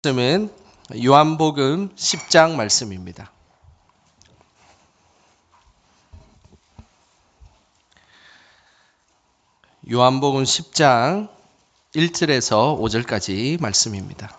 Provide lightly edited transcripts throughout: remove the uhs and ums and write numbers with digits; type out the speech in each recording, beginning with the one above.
말씀은 요한복음 10장 말씀입니다. 요한복음 10장 1절에서 5절까지 말씀입니다.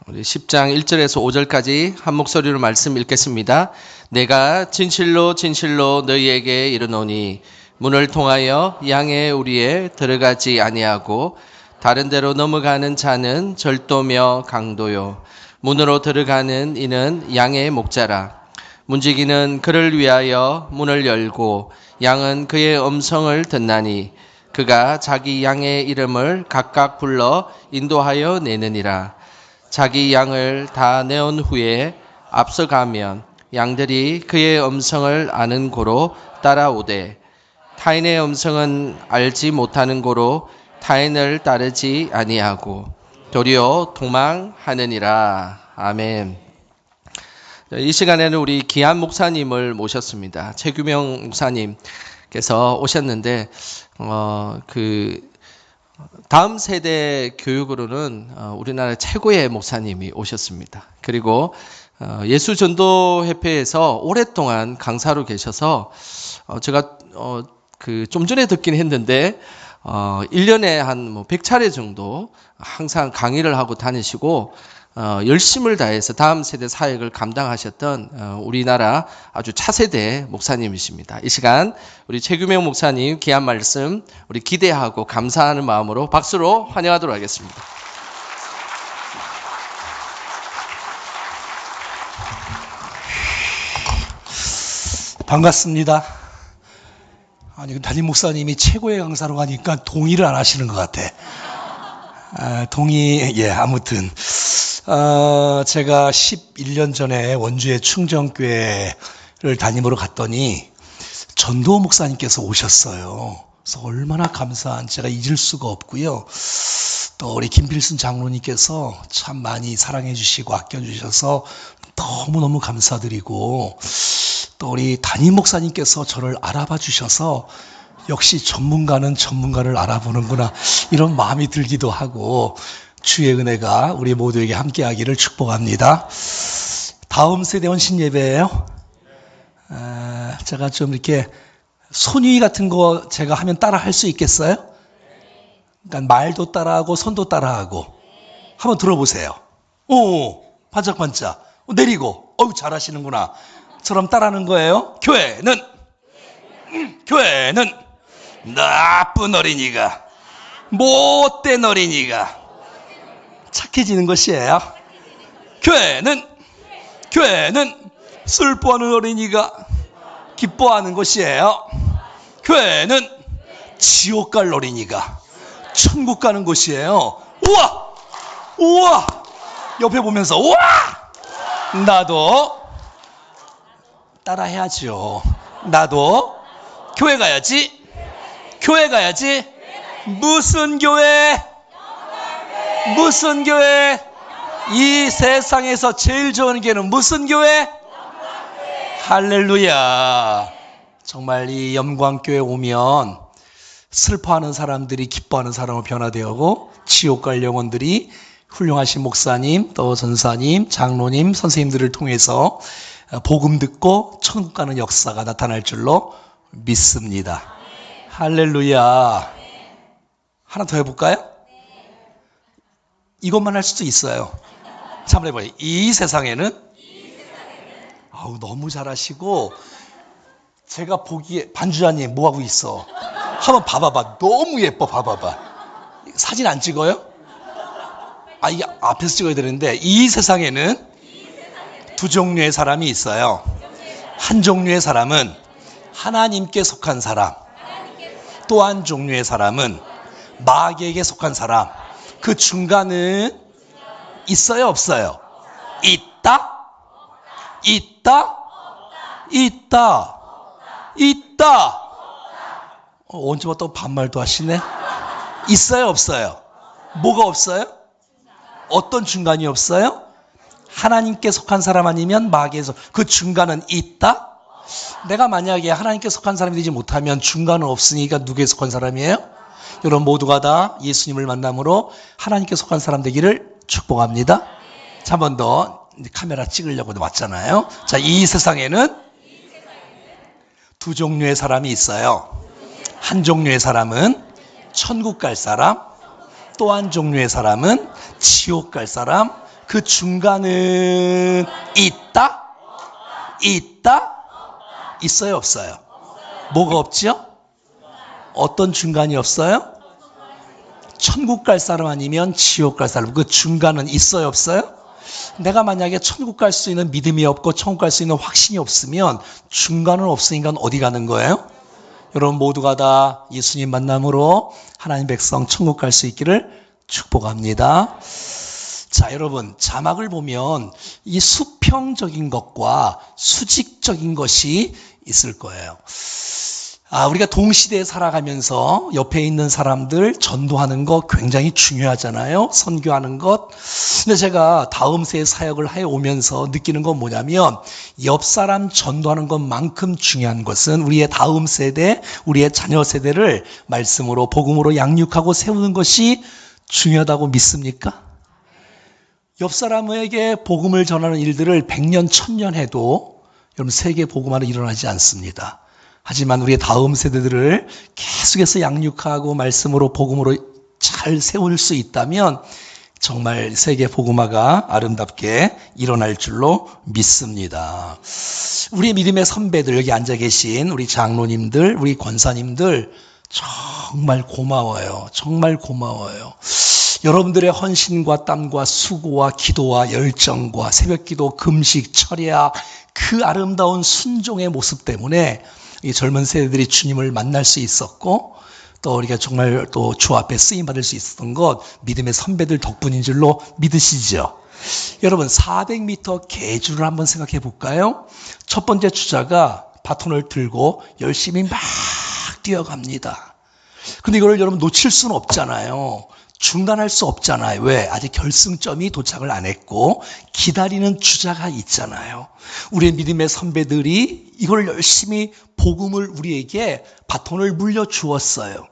우리 10장 1절에서 5절까지 한 목소리로 말씀 읽겠습니다. 내가 진실로 진실로 너희에게 이르노니 문을 통하여 양의 우리에 들어가지 아니하고 다른 데로 넘어가는 자는 절도며 강도요 문으로 들어가는 이는 양의 목자라. 문지기는 그를 위하여 문을 열고 양은 그의 음성을 듣나니 그가 자기 양의 이름을 각각 불러 인도하여 내느니라. 자기 양을 다 내온 후에 앞서가면 양들이 그의 음성을 아는 고로 따라오되 타인의 음성은 알지 못하는 고로 타인을 따르지 아니하고 도리어 도망하느니라. 아멘. 이 시간에는 우리 기한 목사님을 모셨습니다. 최규명 목사님께서 오셨는데 다음 세대 교육으로는 우리나라 최고의 목사님이 오셨습니다. 그리고 예수전도협회에서 오랫동안 강사로 계셔서 제가 좀 전에 듣긴 했는데 1년에 한 100차례 정도 항상 강의를 하고 다니시고 열심을 다해서 다음 세대 사역을 감당하셨던 우리나라 아주 차세대 목사님이십니다. 이 시간 우리 최규명 목사님 귀한 말씀 우리 기대하고 감사하는 마음으로 박수로 환영하도록 하겠습니다. 반갑습니다. 아니, 담임 목사님이 최고의 강사로 가니까 동의를 안 하시는 것 같아. 아무튼. 제가 11년 전에 원주의 충정교회를 담임으로 갔더니 전도 목사님께서 오셨어요. 그래서 얼마나 감사한지 제가 잊을 수가 없고요. 또 우리 김필순 장로님께서 참 많이 사랑해 주시고 아껴 주셔서 너무너무 감사드리고 또 우리 담임 목사님께서 저를 알아봐 주셔서 역시 전문가는 전문가를 알아보는구나 이런 마음이 들기도 하고 주의 은혜가 우리 모두에게 함께하기를 축복합니다. 다음 세대 헌신 예배예요. 제가 좀 이렇게 손위 같은 거 제가 하면 따라 할 수 있겠어요? 그러니까 말도 따라하고 손도 따라하고 한번 들어보세요. 오, 반짝반짝 내리고 잘하시는구나. 처럼 따라하는 거예요. 교회는 나쁜 어린이가 못된 어린이가 착해지는 것이에요. 교회는 슬퍼하는 어린이가 기뻐하는 것이에요. 교회는 지옥 갈 어린이가 천국 가는 곳이에요. 우와 옆에 보면서 우와 나도 따라 해야죠. 나도 교회 가야지. 무슨 교회? 이 세상에서 제일 좋은 교회는 무슨 교회? 할렐루야. 정말 이 염광교회 오면 슬퍼하는 사람들이 기뻐하는 사람으로 변화되고 지옥 갈 영혼들이 훌륭하신 목사님, 또 전사님, 장로님, 선생님들을 통해서 복음 듣고 천국 가는 역사가 나타날 줄로 믿습니다. 할렐루야. 하나 더 해볼까요? 이것만 할 수도 있어요. 한번 해봐요. 이 세상에는 너무 잘하시고 제가 보기에 반주자님 뭐하고 있어? 한번 봐봐봐. 너무 예뻐. 봐봐봐. 사진 안 찍어요? 이게 앞에서 찍어야 되는데 이 세상에는 두 종류의 사람이 있어요. 한 종류의 사람은 하나님께 속한 사람, 또 한 종류의 사람은 마귀에게 속한 사람. 그 중간은 있어요, 없어요? 있다. 언제 봤다고 반말도 하시네? 있어요, 없어요? 뭐가 없어요? 어떤 중간이 없어요? 하나님께 속한 사람 아니면 마귀에서 그 중간은 있다? 내가 만약에 하나님께 속한 사람이 되지 못하면 중간은 없으니까 누구에 속한 사람이에요? 여러분 모두가 다 예수님을 만남으로 하나님께 속한 사람 되기를 축복합니다. 자, 한 번 더 카메라 찍으려고 왔잖아요. 자, 이 세상에는 두 종류의 사람이 있어요. 한 종류의 사람은 천국 갈 사람, 또 한 종류의 사람은 지옥 갈 사람. 그 중간은 있다? 있어요, 없어요? 뭐가 없죠? 어떤 중간이 없어요? 천국 갈 사람 아니면 지옥 갈 사람. 그 중간은 있어요, 없어요? 내가 만약에 천국 갈 수 있는 믿음이 없고 천국 갈 수 있는 확신이 없으면 중간은 없으니까 어디 가는 거예요? 여러분 모두가 다 예수님 만남으로 하나님 백성 천국 갈 수 있기를 축복합니다. 자, 여러분 자막을 보면 이 수평적인 것과 수직적인 것이 있을 거예요. 우리가 동시대에 살아가면서 옆에 있는 사람들 전도하는 것 굉장히 중요하잖아요. 선교하는 것. 근데 제가 다음 세대 사역을 해오면서 느끼는 건 뭐냐면 옆 사람 전도하는 것만큼 중요한 것은 우리의 다음 세대, 우리의 자녀 세대를 말씀으로 복음으로 양육하고 세우는 것이 중요하다고 믿습니까? 옆 사람에게 복음을 전하는 일들을 100년, 1000년 해도 여러분 세계 복음화는 일어나지 않습니다. 하지만 우리의 다음 세대들을 계속해서 양육하고 말씀으로 복음으로 잘 세울 수 있다면 정말 세계 복음화가 아름답게 일어날 줄로 믿습니다. 우리 믿음의 선배들, 여기 앉아 계신 우리 장로님들, 우리 권사님들 정말 고마워요. 정말 고마워요. 여러분들의 헌신과 땀과 수고와 기도와 열정과 새벽기도, 금식, 철야, 그 아름다운 순종의 모습 때문에 이 젊은 세대들이 주님을 만날 수 있었고 또 우리가 정말 또 주 앞에 쓰임 받을 수 있었던 것 믿음의 선배들 덕분인 줄로 믿으시죠? 여러분 400m 계주를 한번 생각해 볼까요? 첫 번째 주자가 바톤을 들고 열심히 막 뛰어갑니다. 근데 이걸 여러분 놓칠 수는 없잖아요. 중단할 수 없잖아요. 왜? 아직 결승점이 도착을 안 했고 기다리는 주자가 있잖아요. 우리의 믿음의 선배들이 이걸 열심히 복음을 우리에게 바톤을 물려주었어요.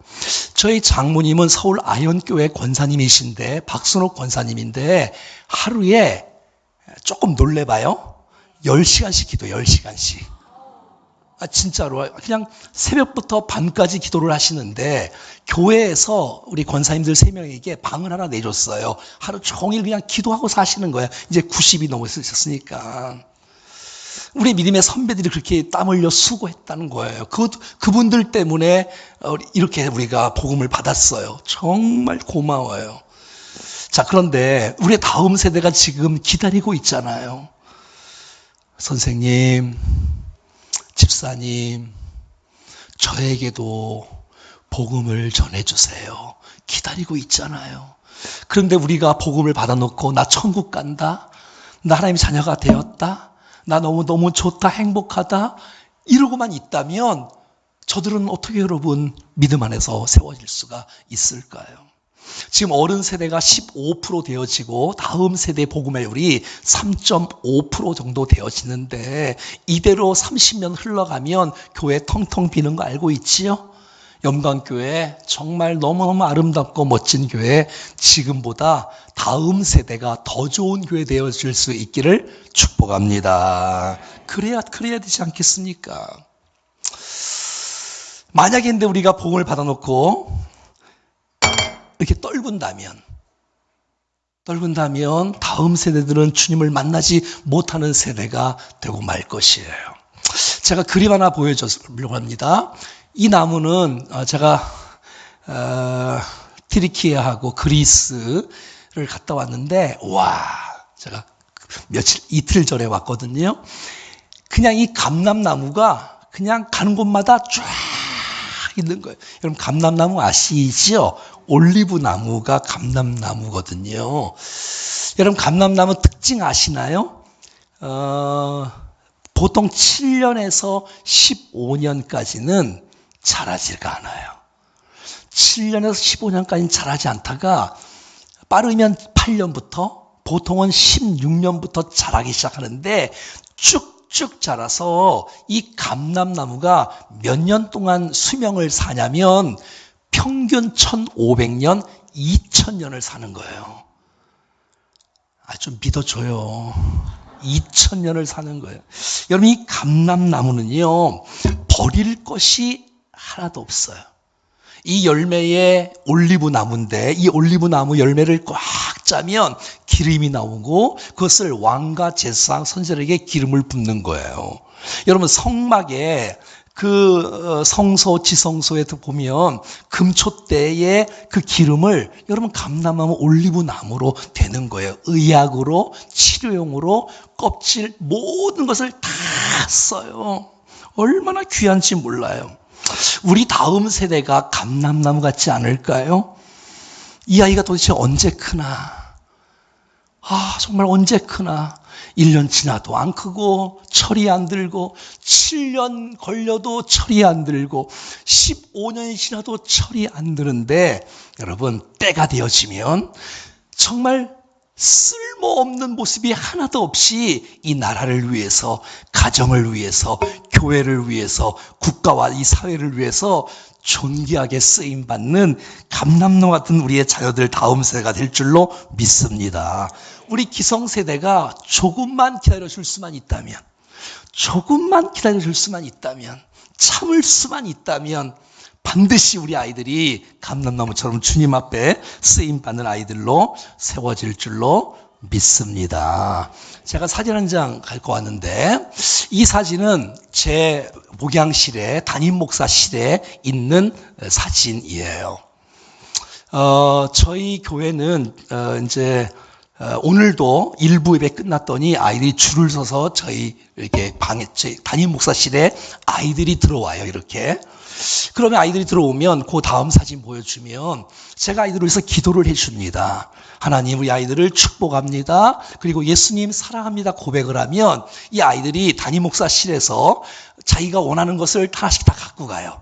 저희 장모님은 서울 아현교회 권사님이신데 박순옥 권사님인데 하루에 조금 놀래봐요. 10시간씩 기도해요. 10시간씩. 진짜로 그냥 새벽부터 밤까지 기도를 하시는데 교회에서 우리 권사님들 3명에게 방을 하나 내줬어요. 하루 종일 그냥 기도하고 사시는 거예요. 이제 90이 넘으셨으니까. 우리 믿음의 선배들이 그렇게 땀 흘려 수고했다는 거예요. 그분들 때문에 이렇게 우리가 복음을 받았어요. 정말 고마워요. 자, 그런데 우리의 다음 세대가 지금 기다리고 있잖아요. 선생님, 집사님, 저에게도 복음을 전해주세요. 기다리고 있잖아요. 그런데 우리가 복음을 받아놓고 나 천국 간다, 나 하나님 자녀가 되었다, 나 너무너무 좋다, 행복하다 이러고만 있다면 저들은 어떻게 여러분 믿음 안에서 세워질 수가 있을까요? 지금 어른 세대가 15% 되어지고 다음 세대 복음화율이 3.5% 정도 되어지는데 이대로 30년 흘러가면 교회 텅텅 비는 거 알고 있지요? 영광교회 정말 너무너무 아름답고 멋진 교회, 지금보다 다음 세대가 더 좋은 교회 되어질 수 있기를 축복합니다. 그래야 되지 않겠습니까? 만약에 근데 우리가 복음을 받아놓고 이렇게 떨군다면 다음 세대들은 주님을 만나지 못하는 세대가 되고 말 것이에요. 제가 그림 하나 보여주려고 합니다. 이 나무는 제가 튀르키예하고 그리스를 갔다 왔는데 제가 이틀 전에 왔거든요. 그냥 이 감람나무가 그냥 가는 곳마다 쫙 있는 거예요. 여러분 감람나무 아시죠? 올리브 나무가 감람나무거든요. 여러분 감람나무 특징 아시나요? 보통 7년에서 15년까지는 자라지가 않아요. 7년에서 15년까지는 자라지 않다가 빠르면 8년부터 보통은 16년부터 자라기 시작하는데 쭉 쭉쭉 자라서 이 감람나무가 몇 년 동안 수명을 사냐면 평균 1500년, 2000년을 사는 거예요. 좀 믿어줘요. 2000년을 사는 거예요. 여러분, 이 감람나무는요, 버릴 것이 하나도 없어요. 이 열매에 올리브 나무인데 이 올리브 나무 열매를 꽉 짜면 기름이 나오고 그것을 왕과 제사장 선지자에게 기름을 붓는 거예요. 여러분, 성막에 그 성소 지성소에 보면 금초대에 그 기름을 여러분 감람나무 올리브 나무로 되는 거예요. 의약으로, 치료용으로, 껍질 모든 것을 다 써요. 얼마나 귀한지 몰라요. 우리 다음 세대가 감람나무 같지 않을까요? 이 아이가 도대체 언제 크나? 정말 언제 크나? 1년 지나도 안 크고 철이 안 들고 7년 걸려도 철이 안 들고 15년이 지나도 철이 안 드는데 여러분, 때가 되어지면 정말 쓸모없는 모습이 하나도 없이 이 나라를 위해서, 가정을 위해서, 교회를 위해서, 국가와 이 사회를 위해서 존귀하게 쓰임받는 감람나무 같은 우리의 자녀들 다음 세대가 될 줄로 믿습니다. 우리 기성세대가 조금만 기다려줄 수만 있다면, 참을 수만 있다면 반드시 우리 아이들이 감람나무처럼 주님 앞에 쓰임받는 아이들로 세워질 줄로 믿습니다. 제가 사진 한 장 갖고 왔는데 이 사진은 제 목양실에, 담임 목사실에 있는 사진이에요. 저희 교회는 이제 오늘도 일부 예배 끝났더니 아이들이 줄을 서서 저희 이렇게 저희 담임 목사실에 아이들이 들어와요. 이렇게. 그러면 아이들이 들어오면 그 다음 사진 보여주면 제가 아이들을 위해서 기도를 해줍니다. 하나님, 우리 아이들을 축복합니다. 그리고 예수님 사랑합니다 고백을 하면 이 아이들이 담임 목사실에서 자기가 원하는 것을 하나씩 다 갖고 가요.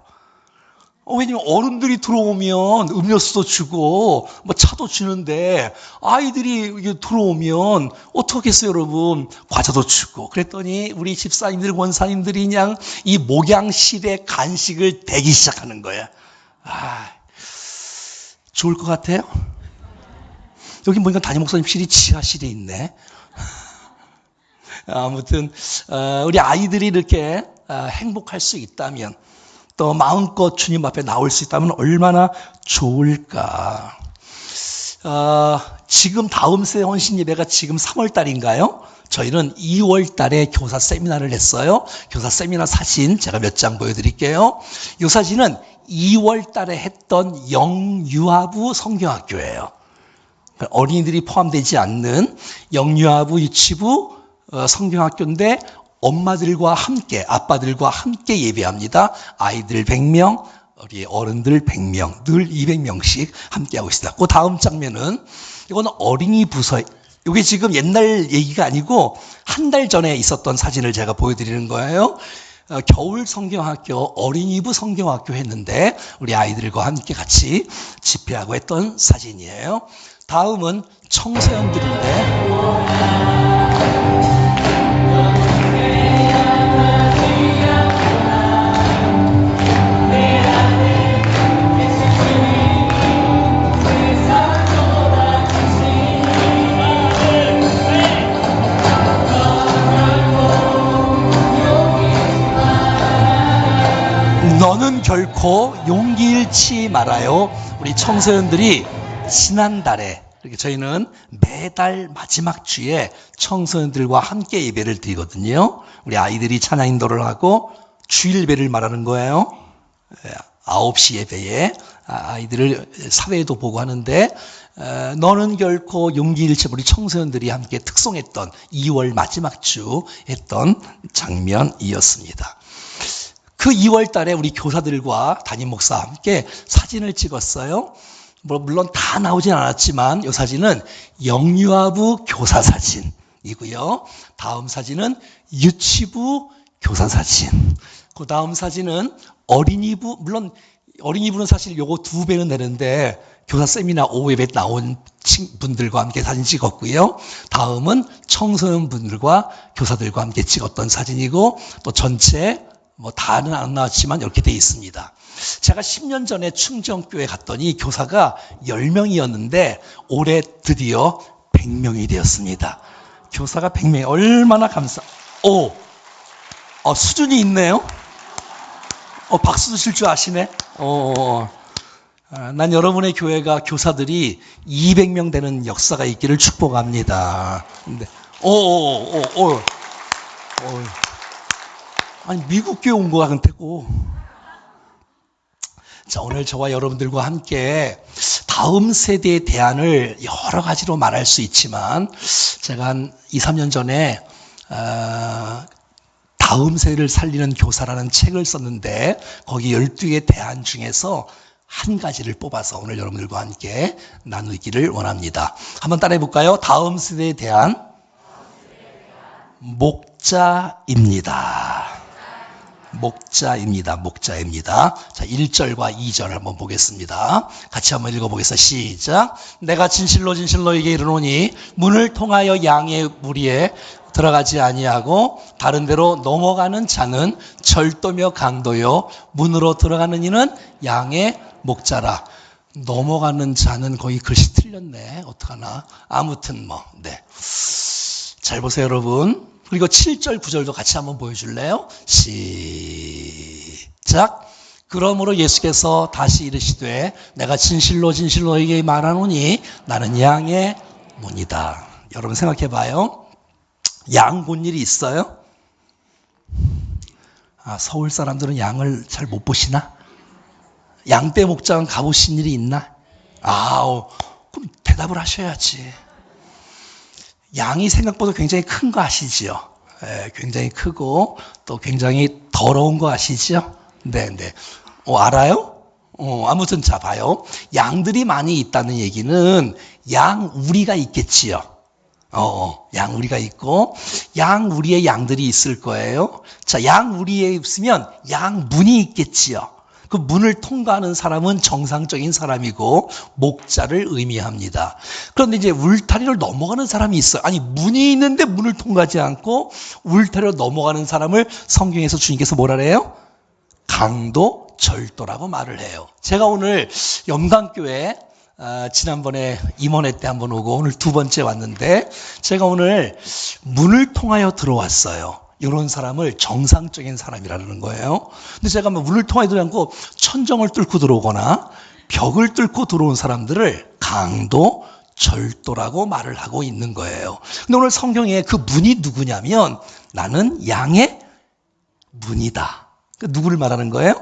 왜냐면 어른들이 들어오면 음료수도 주고 뭐 차도 주는데 아이들이 들어오면 어떻겠어요, 여러분? 과자도 주고. 그랬더니 우리 집사님들, 원사님들이 그냥 이 목양실의 간식을 대기 시작하는 거예요. 좋을 것 같아요? 여기 보니까 담임 목사님실이 지하실에 있네. 아무튼 우리 아이들이 이렇게 행복할 수 있다면, 또 마음껏 주님 앞에 나올 수 있다면 얼마나 좋을까. 지금 다음 세대 헌신 예배가 지금 3월 달인가요? 저희는 2월 달에 교사 세미나를 했어요. 교사 세미나 사진 제가 몇 장 보여드릴게요. 이 사진은 2월 달에 했던 영유아부 성경학교예요. 어린이들이 포함되지 않는 영유아부 유치부 성경학교인데 엄마들과 함께, 아빠들과 함께 예배합니다. 아이들 100명, 우리 어른들 100명, 늘 200명씩 함께하고 있습니다. 그 다음 장면은, 이거는 어린이 부서, 이게 지금 옛날 얘기가 아니고 한 달 전에 있었던 사진을 제가 보여드리는 거예요. 겨울 성경학교, 어린이부 성경학교 했는데 우리 아이들과 함께 같이 집회하고 했던 사진이에요. 다음은 청소년들인데, 너는 결코 용기 잃지 말아요. 우리 청소년들이 지난달에, 이렇게 저희는 매달 마지막 주에 청소년들과 함께 예배를 드리거든요. 우리 아이들이 찬양 인도를 하고 주일 예배를 말하는 거예요. 9시 예배에 아이들을 사회도 보고 하는데, 너는 결코 용기 잃지 말아요. 우리 청소년들이 함께 특송했던 2월 마지막 주 했던 장면이었습니다. 그 2월 달에 우리 교사들과 담임 목사와 함께 사진을 찍었어요. 물론 다 나오진 않았지만 이 사진은 영유아부 교사 사진이고요. 다음 사진은 유치부 교사 사진. 그 다음 사진은 어린이부, 물론 어린이부는 사실 요거 2배는 되는데 교사 세미나 오후 예배 나온 분들과 함께 사진 찍었고요. 다음은 청소년분들과 교사들과 함께 찍었던 사진이고, 또 전체 다는 안 나왔지만 이렇게 돼 있습니다. 제가 10년 전에 충정교회 갔더니 교사가 10명이었는데 올해 드디어 100명이 되었습니다. 교사가 100명이 얼마나 수준이 있네요. 박수 주실 줄 아시네. 난 여러분의 교회가 교사들이 200명 되는 역사가 있기를 축복합니다. 근데, 아니, 미국 교회 온 거 같은데고. 자, 오늘 저와 여러분들과 함께 다음 세대의 대안을 여러 가지로 말할 수 있지만, 제가 한 2, 3년 전에, 다음 세대를 살리는 교사라는 책을 썼는데, 거기 12개의 대안 중에서 한 가지를 뽑아서 오늘 여러분들과 함께 나누기를 원합니다. 한번 따라해 볼까요? 다음 세대에 대한 목자입니다. 목자입니다. 자, 1절과 2절 한번 보겠습니다. 같이 한번 읽어보겠습니다. 시작. 내가 진실로 너에게 이르노니 문을 통하여 양의 무리에 들어가지 아니하고 다른 데로 넘어가는 자는 절도며 강도요, 문으로 들어가는 이는 양의 목자라. 넘어가는 자는 거의 글씨 틀렸네. 어떡하나. 아무튼 네. 잘 보세요, 여러분. 그리고 7절, 9절도 같이 한번 보여줄래요? 시작. 그러므로 예수께서 다시 이르시되 내가 진실로 너에게 말하노니 나는 양의 문이다. 여러분 생각해봐요. 양 본 일이 있어요? 서울 사람들은 양을 잘 못 보시나? 양떼 목장 가보신 일이 있나? 그럼 대답을 하셔야지. 양이 생각보다 굉장히 큰 거 아시지요? 굉장히 크고 또 굉장히 더러운 거 아시죠? 네. 알아요? 아무튼 자 봐요. 양들이 많이 있다는 얘기는 양 우리가 있겠지요. 양 우리가 있고 양 우리의 양들이 있을 거예요. 자, 양 우리에 있으면 양 문이 있겠지요. 그 문을 통과하는 사람은 정상적인 사람이고 목자를 의미합니다. 그런데 이제 울타리를 넘어가는 사람이 있어요. 아니, 문이 있는데 문을 통과하지 않고 울타리로 넘어가는 사람을 성경에서 주님께서 뭐라 그래요? 강도, 절도라고 말을 해요. 제가 오늘 영광교회 지난번에 임원회 때 한번 오고 오늘 두 번째 왔는데 제가 오늘 문을 통하여 들어왔어요. 이런 사람을 정상적인 사람이라는 거예요. 근데 제가 문을 통하지 않고 천정을 뚫고 들어오거나 벽을 뚫고 들어온 사람들을 강도, 절도라고 말을 하고 있는 거예요. 근데 오늘 성경에 그 문이 누구냐면 나는 양의 문이다. 누구를 말하는 거예요?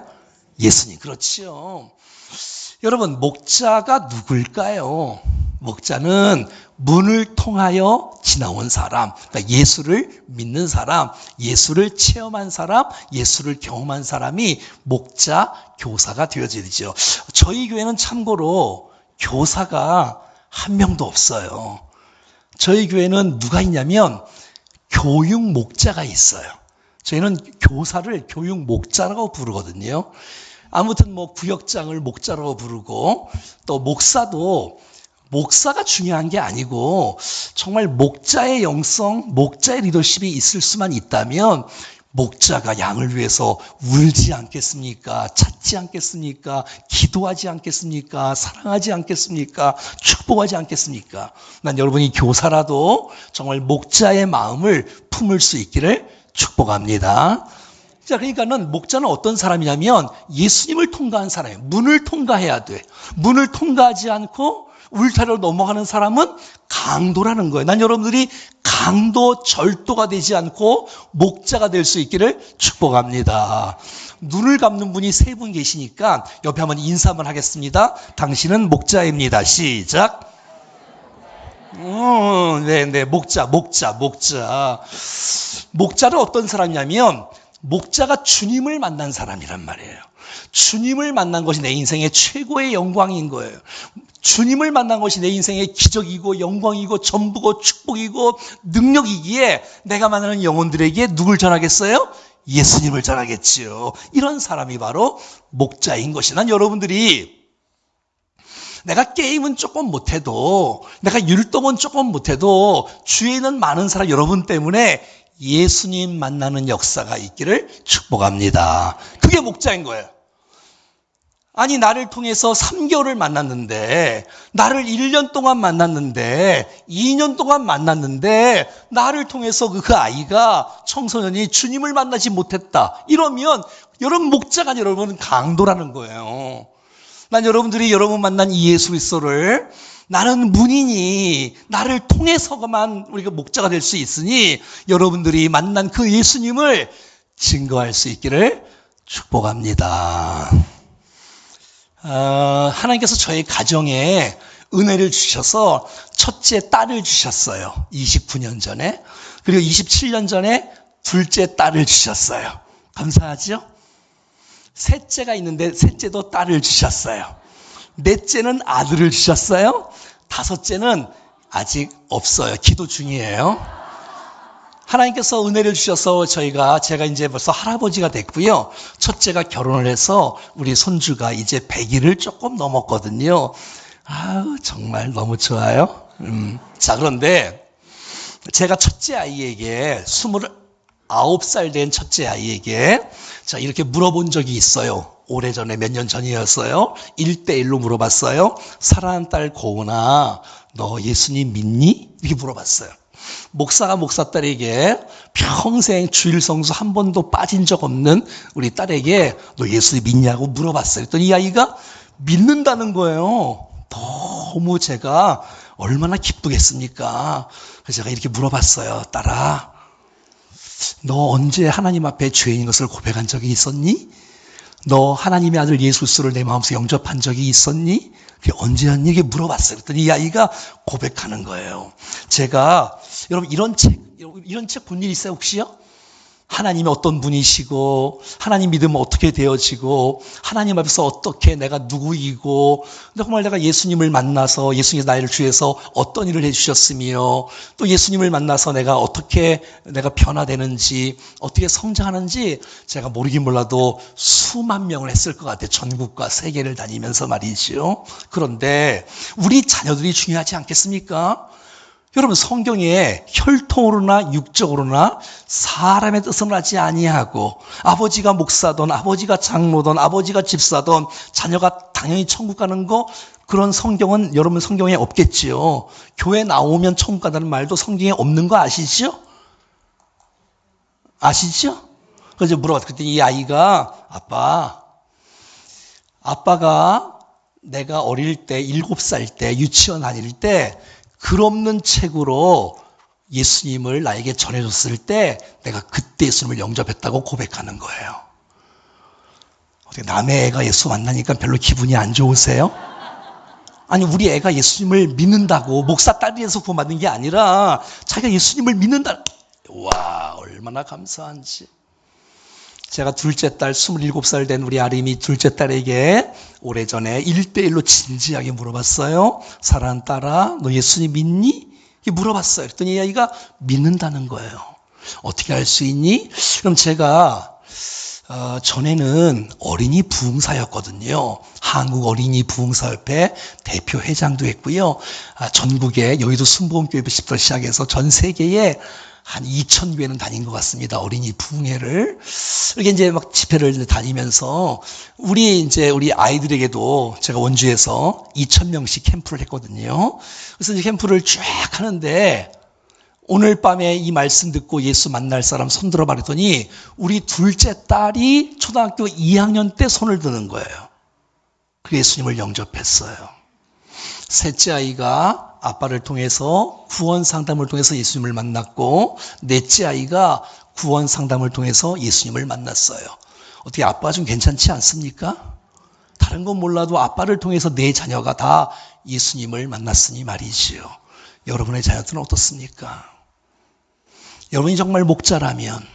예수님. 그렇지요. 여러분, 목자가 누굴까요? 목자는 문을 통하여 지나온 사람, 그러니까 예수를 믿는 사람, 예수를 체험한 사람, 예수를 경험한 사람이 목자, 교사가 되어지죠. 저희 교회는 참고로 교사가 한 명도 없어요. 저희 교회는 누가 있냐면 교육 목자가 있어요. 저희는 교사를 교육 목자라고 부르거든요. 아무튼 구역장을 목자라고 부르고 또 목사가 중요한 게 아니고 정말 목자의 영성, 목자의 리더십이 있을 수만 있다면 목자가 양을 위해서 울지 않겠습니까? 찾지 않겠습니까? 기도하지 않겠습니까? 사랑하지 않겠습니까? 축복하지 않겠습니까? 난 여러분이 교사라도 정말 목자의 마음을 품을 수 있기를 축복합니다. 자, 그러니까는 목자는 어떤 사람이냐면 예수님을 통과한 사람이에요. 문을 통과해야 돼. 문을 통과하지 않고 울타리로 넘어가는 사람은 강도라는 거예요. 난 여러분들이 강도, 절도가 되지 않고 목자가 될 수 있기를 축복합니다. 눈을 감는 분이 세 분 계시니까 옆에 한번 인사 한번 하겠습니다. 당신은 목자입니다. 시작. 네, 목자. 목자는 어떤 사람이냐면 목자가 주님을 만난 사람이란 말이에요. 주님을 만난 것이 내 인생의 최고의 영광인 거예요. 주님을 만난 것이 내 인생의 기적이고 영광이고 전부고 축복이고 능력이기에 내가 만나는 영혼들에게 누굴 전하겠어요? 예수님을 전하겠지요. 이런 사람이 바로 목자인 것이. 난 여러분들이 내가 게임은 조금 못해도, 내가 율동은 조금 못해도 주위에 있는 많은 사람 여러분 때문에 예수님 만나는 역사가 있기를 축복합니다. 그게 목자인 거예요. 아니, 나를 통해서 3개월을 만났는데, 나를 1년 동안 만났는데, 2년 동안 만났는데, 나를 통해서 그 아이가, 청소년이 주님을 만나지 못했다. 이러면 여러분 목자가 아니라 여러분은 강도라는 거예요. 난 여러분들이 여러분 만난 이 예수 그리스도를 나는 문인이 나를 통해서만 우리가 목자가 될 수 있으니 여러분들이 만난 그 예수님을 증거할 수 있기를 축복합니다. 하나님께서 저희 가정에 은혜를 주셔서 첫째 딸을 주셨어요. 29년 전에. 그리고 27년 전에 둘째 딸을 주셨어요. 감사하죠? 셋째가 있는데 셋째도 딸을 주셨어요. 넷째는 아들을 주셨어요. 다섯째는 아직 없어요. 기도 중이에요. 하나님께서 은혜를 주셔서 제가 이제 벌써 할아버지가 됐고요. 첫째가 결혼을 해서 우리 손주가 이제 100일을 조금 넘었거든요. 아우, 정말 너무 좋아요. 자, 그런데 제가 첫째 아이에게 29살 된 첫째 아이에게 자, 이렇게 물어본 적이 있어요. 오래전에 몇 년 전이었어요. 1대1로 물어봤어요. 사랑하는 딸 고은아, 너 예수님 믿니? 이렇게 물어봤어요. 목사가 목사 딸에게 평생 주일 성수 한 번도 빠진 적 없는 우리 딸에게 너 예수 믿냐고 물어봤어요. 그랬더니 이 아이가 믿는다는 거예요. 너무 제가 얼마나 기쁘겠습니까? 그래서 제가 이렇게 물어봤어요. 딸아, 너 언제 하나님 앞에 죄인인 것을 고백한 적이 있었니? 너 하나님의 아들 예수 그리스도를 내 마음속에 영접한 적이 있었니? 그게 언제였니? 이렇게 물어봤어요. 그랬더니 이 아이가 고백하는 거예요. 제가 여러분 이런 책 본 일 있어요 혹시요? 하나님이 어떤 분이시고 하나님 믿으면 어떻게 되어지고 하나님 앞에서 어떻게 내가 누구이고 정말 내가 예수님을 만나서 예수님께서 나를 주해서 어떤 일을 해주셨으며 또 예수님을 만나서 내가 어떻게 내가 변화되는지 어떻게 성장하는지 제가 모르긴 몰라도 수만 명을 했을 것 같아요. 전국과 세계를 다니면서 말이죠. 그런데 우리 자녀들이 중요하지 않겠습니까? 여러분 성경에 혈통으로나 육적으로나 사람의 뜻을 하지 아니하고 아버지가 목사든 아버지가 장로든 아버지가 집사든 자녀가 당연히 천국 가는 거 그런 성경은 여러분 성경에 없겠지요. 교회 나오면 천국 간다는 말도 성경에 없는 거 아시죠? 아시죠? 그래서 물어봤더니 그때 이 아이가 아빠가 내가 어릴 때 7살 때 유치원 다닐 때 글 없는 책으로 예수님을 나에게 전해줬을 때 내가 그때 예수님을 영접했다고 고백하는 거예요. 어떻게 남의 애가 예수 만나니까 별로 기분이 안 좋으세요? 아니 우리 애가 예수님을 믿는다고 목사 딸이라서 구원받는 게 아니라 자기가 예수님을 믿는다. 와 얼마나 감사한지. 제가 둘째 딸 27살 된 우리 아림이 둘째 딸에게 오래전에 1대1로 진지하게 물어봤어요. 사랑하는 딸아 너 예수님 믿니? 이렇게 물어봤어요. 그랬더니 이 아이가 믿는다는 거예요. 어떻게 알 수 있니? 그럼 제가 전에는 어린이 부흥사였거든요. 한국 어린이 부흥사협회 대표 회장도 했고요. 전국에 여의도 순복음교회부터 시작해서 전 세계에 한 2,000교회는 다닌 것 같습니다. 어린이 부흥회를. 이렇게 이제 막 집회를 다니면서 우리 아이들에게도 제가 원주에서 2,000명씩 캠프를 했거든요. 그래서 이제 캠프를 쫙 하는데 오늘 밤에 이 말씀 듣고 예수 만날 사람 손 들어 말했더니 우리 둘째 딸이 초등학교 2학년 때 손을 드는 거예요. 그 예수님을 영접했어요. 셋째 아이가 아빠를 통해서 구원 상담을 통해서 예수님을 만났고 넷째 아이가 구원 상담을 통해서 예수님을 만났어요. 어떻게 아빠 좀 괜찮지 않습니까? 다른 건 몰라도 아빠를 통해서 내 자녀가 다 예수님을 만났으니 말이지요. 여러분의 자녀들은 어떻습니까? 여러분이 정말 목자라면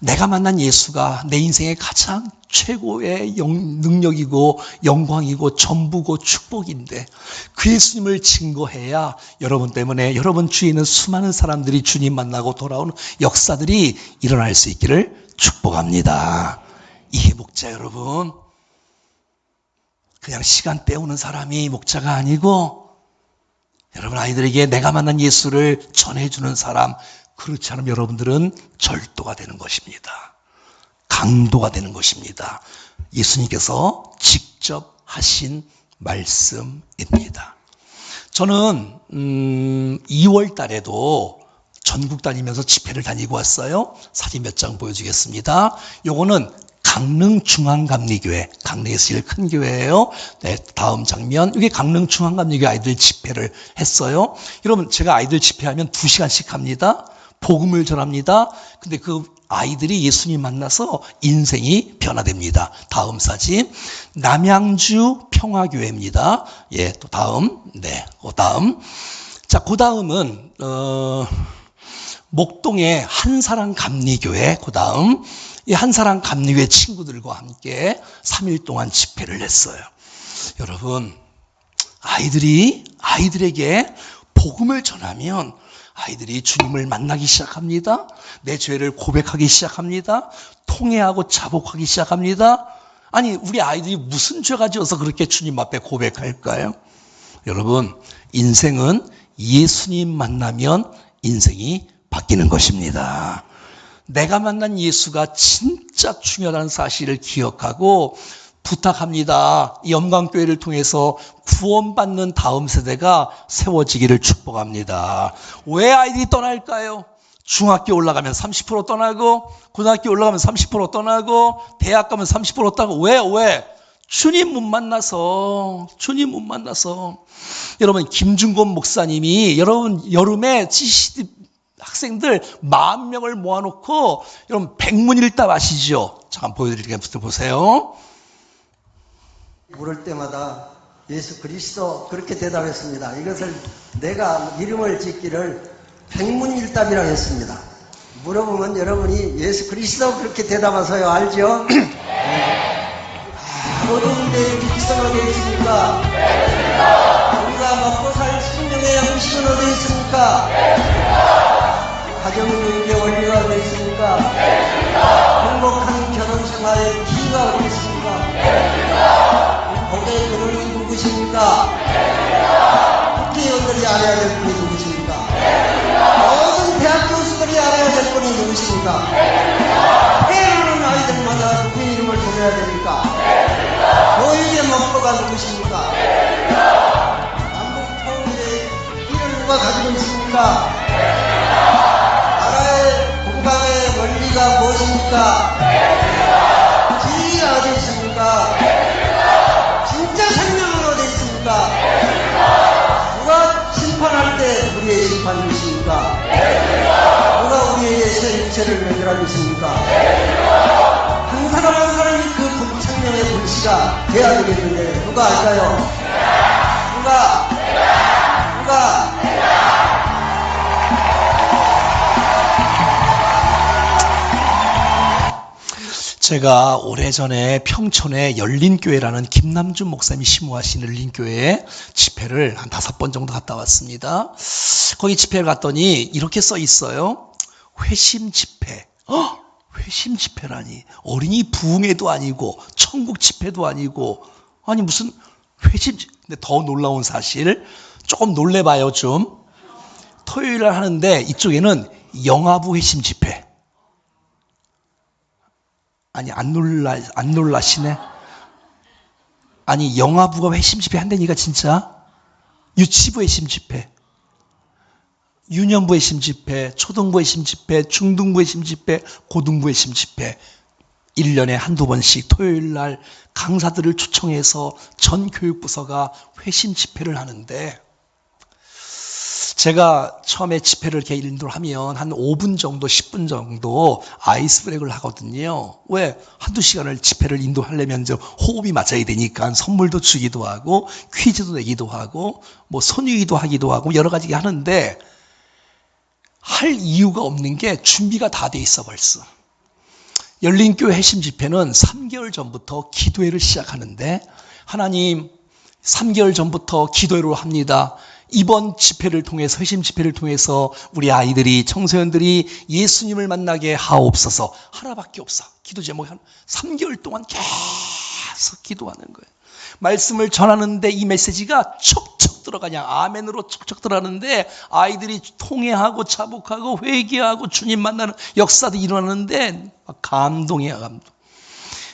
내가 만난 예수가 내 인생의 가장 최고의 능력이고 영광이고 전부고 축복인데 그 예수님을 증거해야 여러분 때문에 여러분 주위에 있는 수많은 사람들이 주님 만나고 돌아오는 역사들이 일어날 수 있기를 축복합니다. 이 목자 여러분, 그냥 시간 때우는 사람이 목자가 아니고 여러분 아이들에게 내가 만난 예수를 전해주는 사람, 그렇지 않으면 여러분들은 절도가 되는 것입니다. 강도가 되는 것입니다. 예수님께서 직접 하신 말씀입니다. 저는 2월 달에도 전국 다니면서 집회를 다니고 왔어요. 사진 몇 장 보여주겠습니다. 요거는 강릉 중앙감리교회, 강릉에서 제일 큰 교회예요. 네, 다음 장면. 이게 강릉 중앙감리교회 아이들 집회를 했어요. 여러분, 제가 아이들 집회하면 2시간씩 합니다. 복음을 전합니다. 근데 그 아이들이 예수님 만나서 인생이 변화됩니다. 다음 사진. 남양주 평화교회입니다. 예, 또 다음. 네, 그 다음. 자, 그 다음은, 목동의 한사랑 감리교회, 그 다음. 이 한사랑 감리교회 친구들과 함께 3일 동안 집회를 했어요. 여러분, 아이들에게 복음을 전하면 아이들이 주님을 만나기 시작합니다. 내 죄를 고백하기 시작합니다. 통회하고 자복하기 시작합니다. 아니, 우리 아이들이 무슨 죄가 지어서 그렇게 주님 앞에 고백할까요? 여러분, 인생은 예수님 만나면 인생이 바뀌는 것입니다. 내가 만난 예수가 진짜 중요하다는 사실을 기억하고 부탁합니다. 이 영광교회를 통해서 구원받는 다음 세대가 세워지기를 축복합니다. 왜 아이들이 떠날까요? 중학교 올라가면 30% 떠나고, 고등학교 올라가면 30% 떠나고, 대학 가면 30% 떠나고. 왜? 주님 못 만나서. 여러분, 김준곤 목사님이 여러분 여름에 GCD 학생들 10,000명을 모아놓고 여러분 백문일답 아시죠? 잠깐 보여드릴게요. 보세요. 물을 때마다 예수 그리스도 그렇게 대답했습니다. 이것을 내가 이름을 짓기를 백문일답이라고 했습니다. 물어보면 여러분이 예수 그리스도 그렇게 대답하세요. 알죠? 어두운데 빛은 어디 있습니까? 우리가 먹고 살 생명의 양식은 어디 있습니까? 가정교육의 원리가 어디 있습니까? 행복한 결혼생활의 기가 어디 있습니까? 복의 근원이 누구십니까? 국회의원들이 알아야 될 분이 누구십니까? 모든 대학 교수들이 알아야 될 분이 누구십니까? 회하는 아이들마다 누구의 이름을 부려야 됩니까? 교육의 목표가 누구십니까? 남북 통일의 길을 누가 가지고 있습니까? 나라의 국방의 원리가 무엇입니까? 지위가 어디 있습니까? 진짜 생명은 어디 있습니까? 누가 심판할 때 우리의 심판이 있습니까? 누가 우리의 새 육체를 매달아 있습니까? 한 사람 한 사람이 그 불청명의 불씨가 돼야 되겠는데 누가 알까요? 누가? 제가 오래전에 평촌에 열린교회라는 김남준 목사님이 심호하신 열린교회에 집회를 한 5번 정도 갔다 왔습니다. 거기 집회를 갔더니 이렇게 써 있어요. 회심 집회. 회심 집회라니. 어린이 부흥회도 아니고 천국 집회도 아니고 아니 무슨 회심 집회. 근데 더 놀라운 사실 조금 놀래봐요 좀. 토요일날 하는데 이쪽에는 영아부 회심 집회. 아니 안 놀라시네. 아니 영아부가 회심 집회 한다니까 진짜. 유치부 회심 집회, 유년부 회심 집회, 초등부 회심 집회, 중등부 회심 집회, 고등부 회심 집회 1년에 한두 번씩 토요일날 강사들을 초청해서 전 교육부서가 회심 집회를 하는데 제가 처음에 집회를 이렇게 인도를 하면 한 5분 정도, 10분 정도 아이스 브레이크를 하거든요. 왜? 한두 시간을 집회를 인도하려면 호흡이 맞아야 되니까 선물도 주기도 하고 퀴즈도 내기도 하고 뭐 선유기도 하기도 하고 여러 가지 하는데 할 이유가 없는 게 준비가 다 돼 있어 벌써. 열린교회 회심 집회는 3개월 전부터 기도회를 시작하는데 하나님 3개월 전부터 기도회를 합니다. 이번 집회를 통해서 회심 집회를 통해서 우리 아이들이 청소년들이 예수님을 만나게 하옵소서. 하나밖에 없어. 기도 제목이 3개월 동안 계속 기도하는 거예요. 말씀을 전하는데 이 메시지가 척척 들어가냐, 아멘으로 척척 들어가는데 아이들이 통회하고 자복하고 회개하고 주님 만나는 역사도 일어나는데 감동이야, 감동.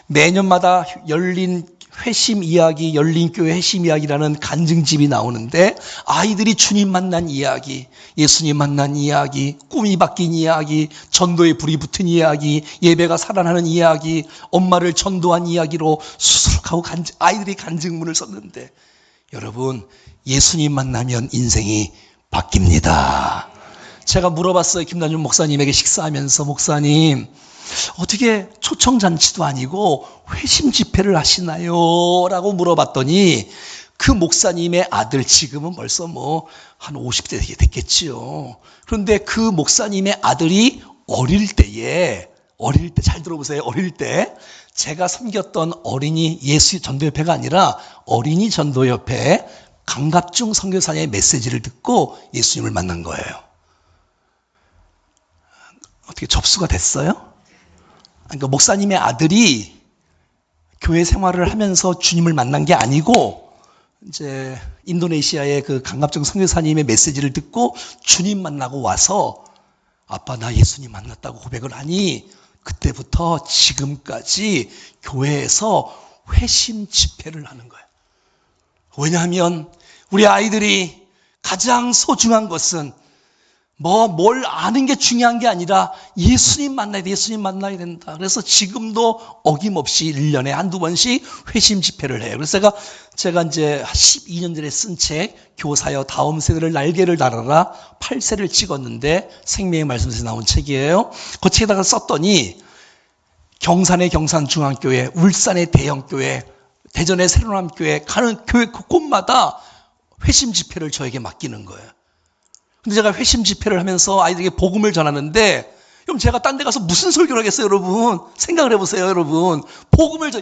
매년마다 열린 회심 이야기, 열린 교회 회심 이야기라는 간증집이 나오는데 아이들이 주님 만난 이야기, 예수님 만난 이야기, 꿈이 바뀐 이야기, 전도에 불이 붙은 이야기, 예배가 살아나는 이야기, 엄마를 전도한 이야기로 수술하고 아이들이 간증문을 썼는데 여러분, 예수님 만나면 인생이 바뀝니다. 제가 물어봤어요. 김단준 목사님에게 식사하면서, 목사님 어떻게 초청잔치도 아니고 회심 집회를 하시나요? 라고 물어봤더니 그 목사님의 아들, 지금은 벌써 한 50대 됐겠지요. 그런데 그 목사님의 아들이 어릴 때 잘 들어보세요. 어릴 때 제가 섬겼던 어린이 예수 전도협회가 아니라 어린이 전도협회 강갑중 선교사님의 메시지를 듣고 예수님을 만난 거예요. 어떻게 접수가 됐어요? 그러니까 목사님의 아들이 교회 생활을 하면서 주님을 만난 게 아니고 이제 인도네시아의 그 강갑정 선교사님의 메시지를 듣고 주님 만나고 와서 아빠 나 예수님 만났다고 고백을 하니 그때부터 지금까지 교회에서 회심 집회를 하는 거예요. 왜냐하면 우리 아이들이 가장 소중한 것은 뭘 아는 게 중요한 게 아니라 예수님 만나야 돼, 예수님 만나야 된다. 그래서 지금도 어김없이 1년에 한두 번씩 회심 집회를 해요. 그래서 제가 이제 12년 전에 쓴 책, 교사여 다음 세대를 날개를 달아라 8세를 찍었는데 생명의 말씀에서 나온 책이에요. 그 책에다가 썼더니 경산의 경산중앙교회, 울산의 대형교회, 대전의 새로남교회 가는 교회 곳곳마다 회심 집회를 저에게 맡기는 거예요. 근데 제가 회심 집회를 하면서 아이들에게 복음을 전하는데, 그럼 제가 딴 데 가서 무슨 설교를 하겠어요, 여러분? 생각을 해보세요, 여러분.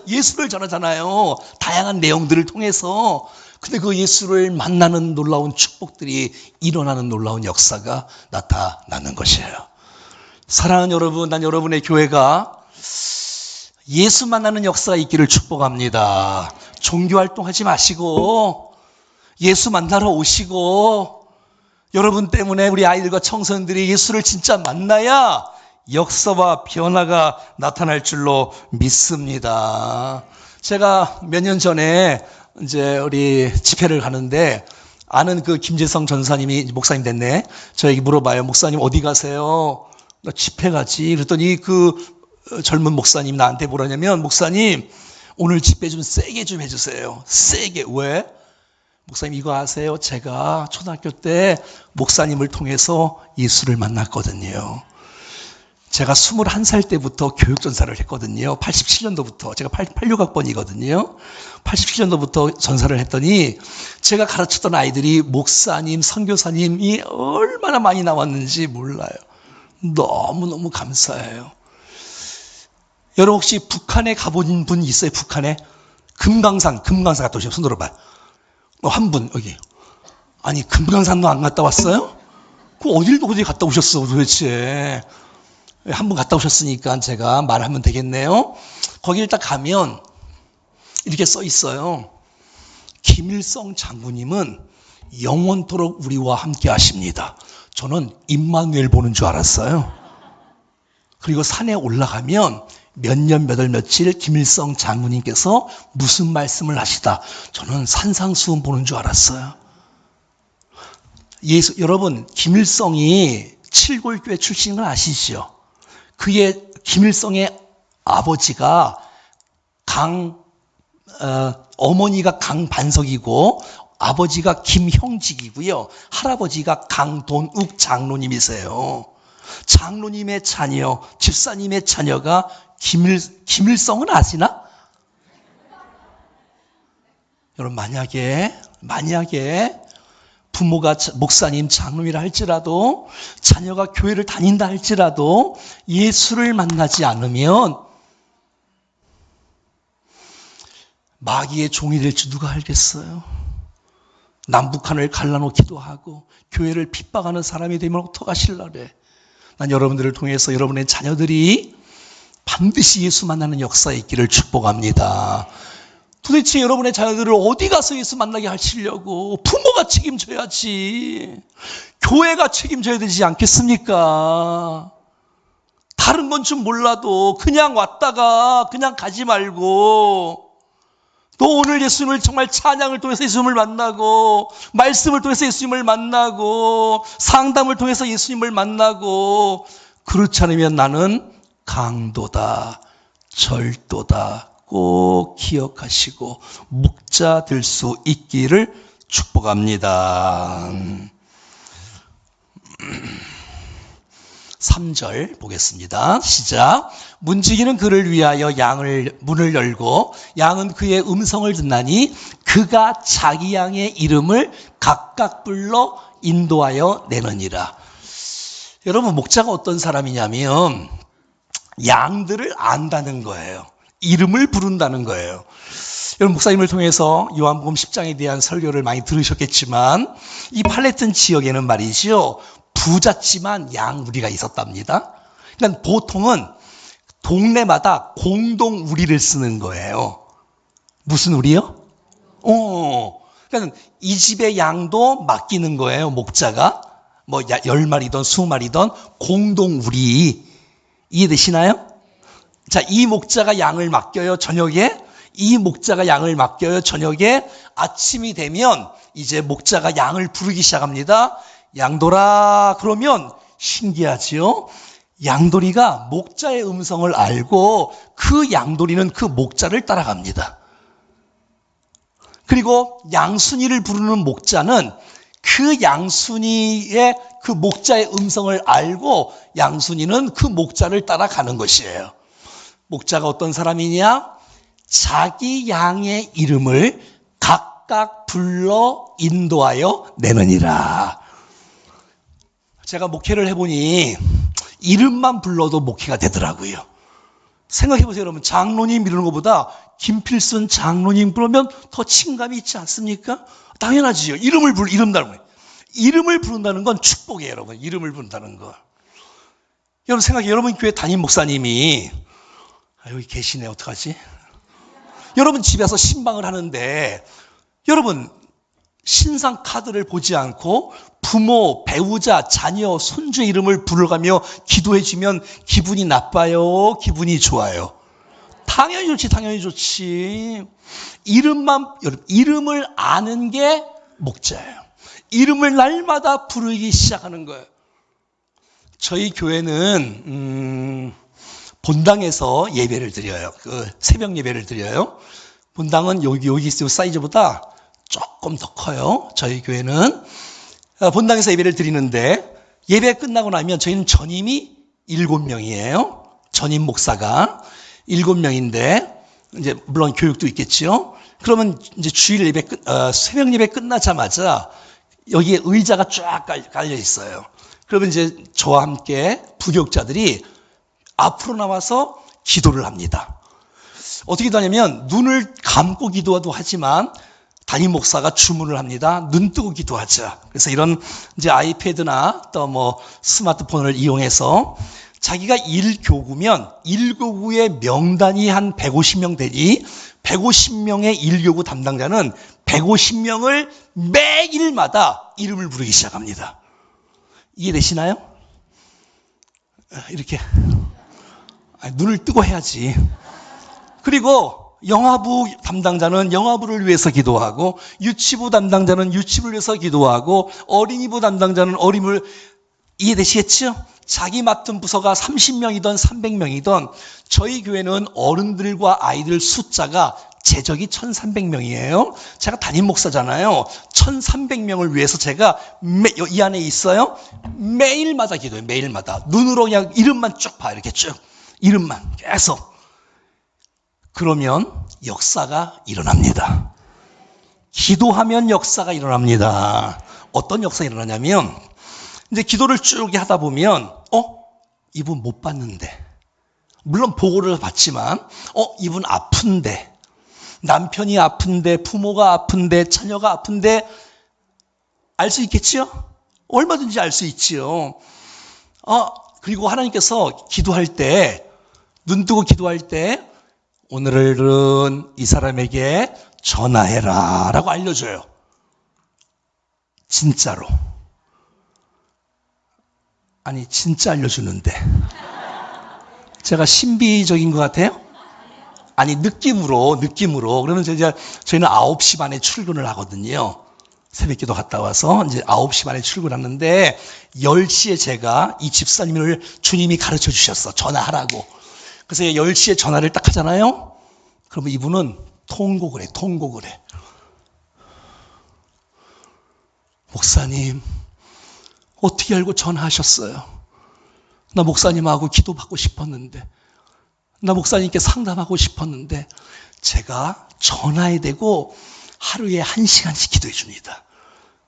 예수를 전하잖아요. 다양한 내용들을 통해서. 근데 그 예수를 만나는 놀라운 축복들이 일어나는 놀라운 역사가 나타나는 것이에요. 사랑하는 여러분, 난 여러분의 교회가 예수 만나는 역사가 있기를 축복합니다. 종교활동하지 마시고 예수 만나러 오시고, 여러분 때문에 우리 아이들과 청소년들이 예수를 진짜 만나야 역사와 변화가 나타날 줄로 믿습니다. 제가 몇 년 전에 이제 우리 집회를 가는데 아는 그 김재성 전사님이 목사님 됐네. 저에게 물어봐요. 목사님 어디 가세요? 나 집회 가지. 그랬더니 그 젊은 목사님 나한테 뭐라냐면, 목사님 오늘 집회 좀 세게 좀 해주세요. 세게. 왜? 목사님 이거 아세요? 제가 초등학교 때 목사님을 통해서 예수를 만났거든요. 제가 21살 때부터 교육전사를 했거든요. 87년도부터. 제가 86학번이거든요. 87년도부터 전사를 했더니 제가 가르쳤던 아이들이 목사님, 선교사님이 얼마나 많이 나왔는지 몰라요. 너무너무 감사해요. 여러분 혹시 북한에 가본 분 있어요? 북한에? 금강산 갔다 오시면 손 들어봐요. 한 분, 여기. 아니, 금강산도 안 갔다 왔어요? 어디 갔다 오셨어, 도대체. 한 분 갔다 오셨으니까 제가 말하면 되겠네요. 거기 딱 가면 이렇게 써 있어요. 김일성 장군님은 영원토록 우리와 함께 하십니다. 저는 임마누엘 보는 줄 알았어요. 그리고 산에 올라가면 몇 년, 몇 월, 며칠 김일성 장군님께서 무슨 말씀을 하시다. 저는 산상수훈 보는 줄 알았어요. 여러분, 김일성이 칠골교회 출신인 걸 아시죠? 김일성의 아버지가 어머니가 강반석이고 아버지가 김형직이고요. 할아버지가 강돈욱 장로님이세요. 장로님의 자녀, 집사님의 자녀가 김일성은 아시나? 여러분, 만약에 부모가 목사님, 장로이라 할지라도 자녀가 교회를 다닌다 할지라도 예수를 만나지 않으면 마귀의 종이 될지 누가 알겠어요? 남북한을 갈라놓기도 하고 교회를 핍박하는 사람이 되면 어떡하실라 그래. 난 여러분들을 통해서 여러분의 자녀들이 반드시 예수 만나는 역사에 있기를 축복합니다. 도대체 여러분의 자녀들을 어디 가서 예수 만나게 하시려고? 부모가 책임져야지. 교회가 책임져야 되지 않겠습니까? 다른 건 좀 몰라도 그냥 왔다가 그냥 가지 말고, 또 오늘 예수님을 정말 찬양을 통해서 예수님을 만나고, 말씀을 통해서 예수님을 만나고, 상담을 통해서 예수님을 만나고, 그렇지 않으면 나는 강도다, 절도다 꼭 기억하시고 목자 될 수 있기를 축복합니다. 3절 보겠습니다. 시작. 문지기는 그를 위하여 문을 열고 양은 그의 음성을 듣나니 그가 자기 양의 이름을 각각 불러 인도하여 내느니라. 여러분, 목자가 어떤 사람이냐면 양들을 안다는 거예요. 이름을 부른다는 거예요. 여러분, 목사님을 통해서 요한복음 10장에 대한 설교를 많이 들으셨겠지만 이 팔레틴 지역에는 말이죠, 부잣지만 양 우리가 있었답니다. 그러니까 보통은 동네마다 공동 우리를 쓰는 거예요. 무슨 우리요? 그러니까 이 집의 양도 맡기는 거예요. 목자가 뭐 10마리든 20마리든 공동 우리. 이해되시나요? 자, 이 목자가 양을 맡겨요, 저녁에. 이 목자가 양을 맡겨요, 저녁에. 아침이 되면 이제 목자가 양을 부르기 시작합니다. 양돌아. 그러면 신기하지요? 양돌이가 목자의 음성을 알고 그 양돌이는 그 목자를 따라갑니다. 그리고 양순이를 부르는 목자는 그 양순이의 그 목자의 음성을 알고 양순이는 그 목자를 따라가는 것이에요. 목자가 어떤 사람이냐? 자기 양의 이름을 각각 불러 인도하여 내느니라. 제가 목회를 해보니 이름만 불러도 목회가 되더라고요. 생각해보세요, 여러분. 장로님 이러는 것보다 김필순 장로님 부르면 더 친감이 있지 않습니까? 당연하지요. 이름을 부른다는 건 축복이에요, 여러분. 이름을 부른다는 거. 여러분 생각해요. 여러분 교회 담임 목사님이 여기 계시네. 어떡하지? 여러분 집에서 신방을 하는데 여러분 신상 카드를 보지 않고 부모, 배우자, 자녀, 손주의 이름을 부르가며 기도해주면 기분이 나빠요? 기분이 좋아요? 당연히 좋지, 당연히 좋지. 이름을 아는 게 목자예요. 이름을 날마다 부르기 시작하는 거예요. 저희 교회는 본당에서 예배를 드려요. 그 새벽 예배를 드려요. 본당은 여기 사이즈보다 조금 더 커요. 저희 교회는 본당에서 예배를 드리는데 예배 끝나고 나면 저희는 전임이 7명이에요. 전임 목사가 7명인데 이제 물론 교육도 있겠죠. 그러면 이제 주일 예배 새벽 예배 끝나자마자 여기에 의자가 쫙 깔려 있어요. 그러면 이제 저와 함께 부교육자들이 앞으로 나와서 기도를 합니다. 어떻게 기도하냐면 눈을 감고 기도도 하지만 담임 목사가 주문을 합니다. 눈 뜨고 기도하자. 그래서 이런 이제 아이패드나 또 뭐 스마트폰을 이용해서 자기가 1교구면 1교구의 명단이 한 150명 되니 150명의 1교구 담당자는 150명을 매일마다 이름을 부르기 시작합니다. 이해되시나요? 이렇게 눈을 뜨고 해야지. 그리고 영화부 담당자는 영화부를 위해서 기도하고 유치부 담당자는 유치부를 위해서 기도하고 어린이부 담당자는 어린이부를. 이해되시겠죠? 자기 맡은 부서가 30명이든 300명이든 저희 교회는 어른들과 아이들 숫자가 제적이 1300명이에요. 제가 담임 목사잖아요. 1300명을 위해서 제가 이 안에 있어요. 매일마다 기도해요. 매일마다. 눈으로 그냥 이름만 쭉 봐. 이렇게 쭉. 이름만 계속. 그러면 역사가 일어납니다. 기도하면 역사가 일어납니다. 어떤 역사가 일어나냐면 이제 기도를 쭉 하다 보면 이분 못 봤는데, 물론 보고를 받지만 이분 아픈데, 남편이 아픈데, 부모가 아픈데, 자녀가 아픈데 알 수 있겠지요? 얼마든지 알 수 있지요. 그리고 하나님께서 기도할 때, 눈 뜨고 기도할 때 오늘은 이 사람에게 전화해라 라고 알려줘요. 진짜로. 아니 진짜 알려주는데 제가 신비적인 것 같아요? 아니 느낌으로 그러면 저희는 9시 반에 출근을 하거든요. 새벽기도 갔다 와서 이제 9시 반에 출근하는데 10시에 제가 이 집사님을 주님이 가르쳐 주셨어. 전화하라고. 그래서 10시에 전화를 딱 하잖아요. 그러면 이분은 통곡을 해. 목사님, 어떻게 알고 전화하셨어요? 나 목사님하고 기도받고 싶었는데, 나 목사님께 상담하고 싶었는데, 제가 전화에 대고 하루에 1시간씩 기도해 줍니다.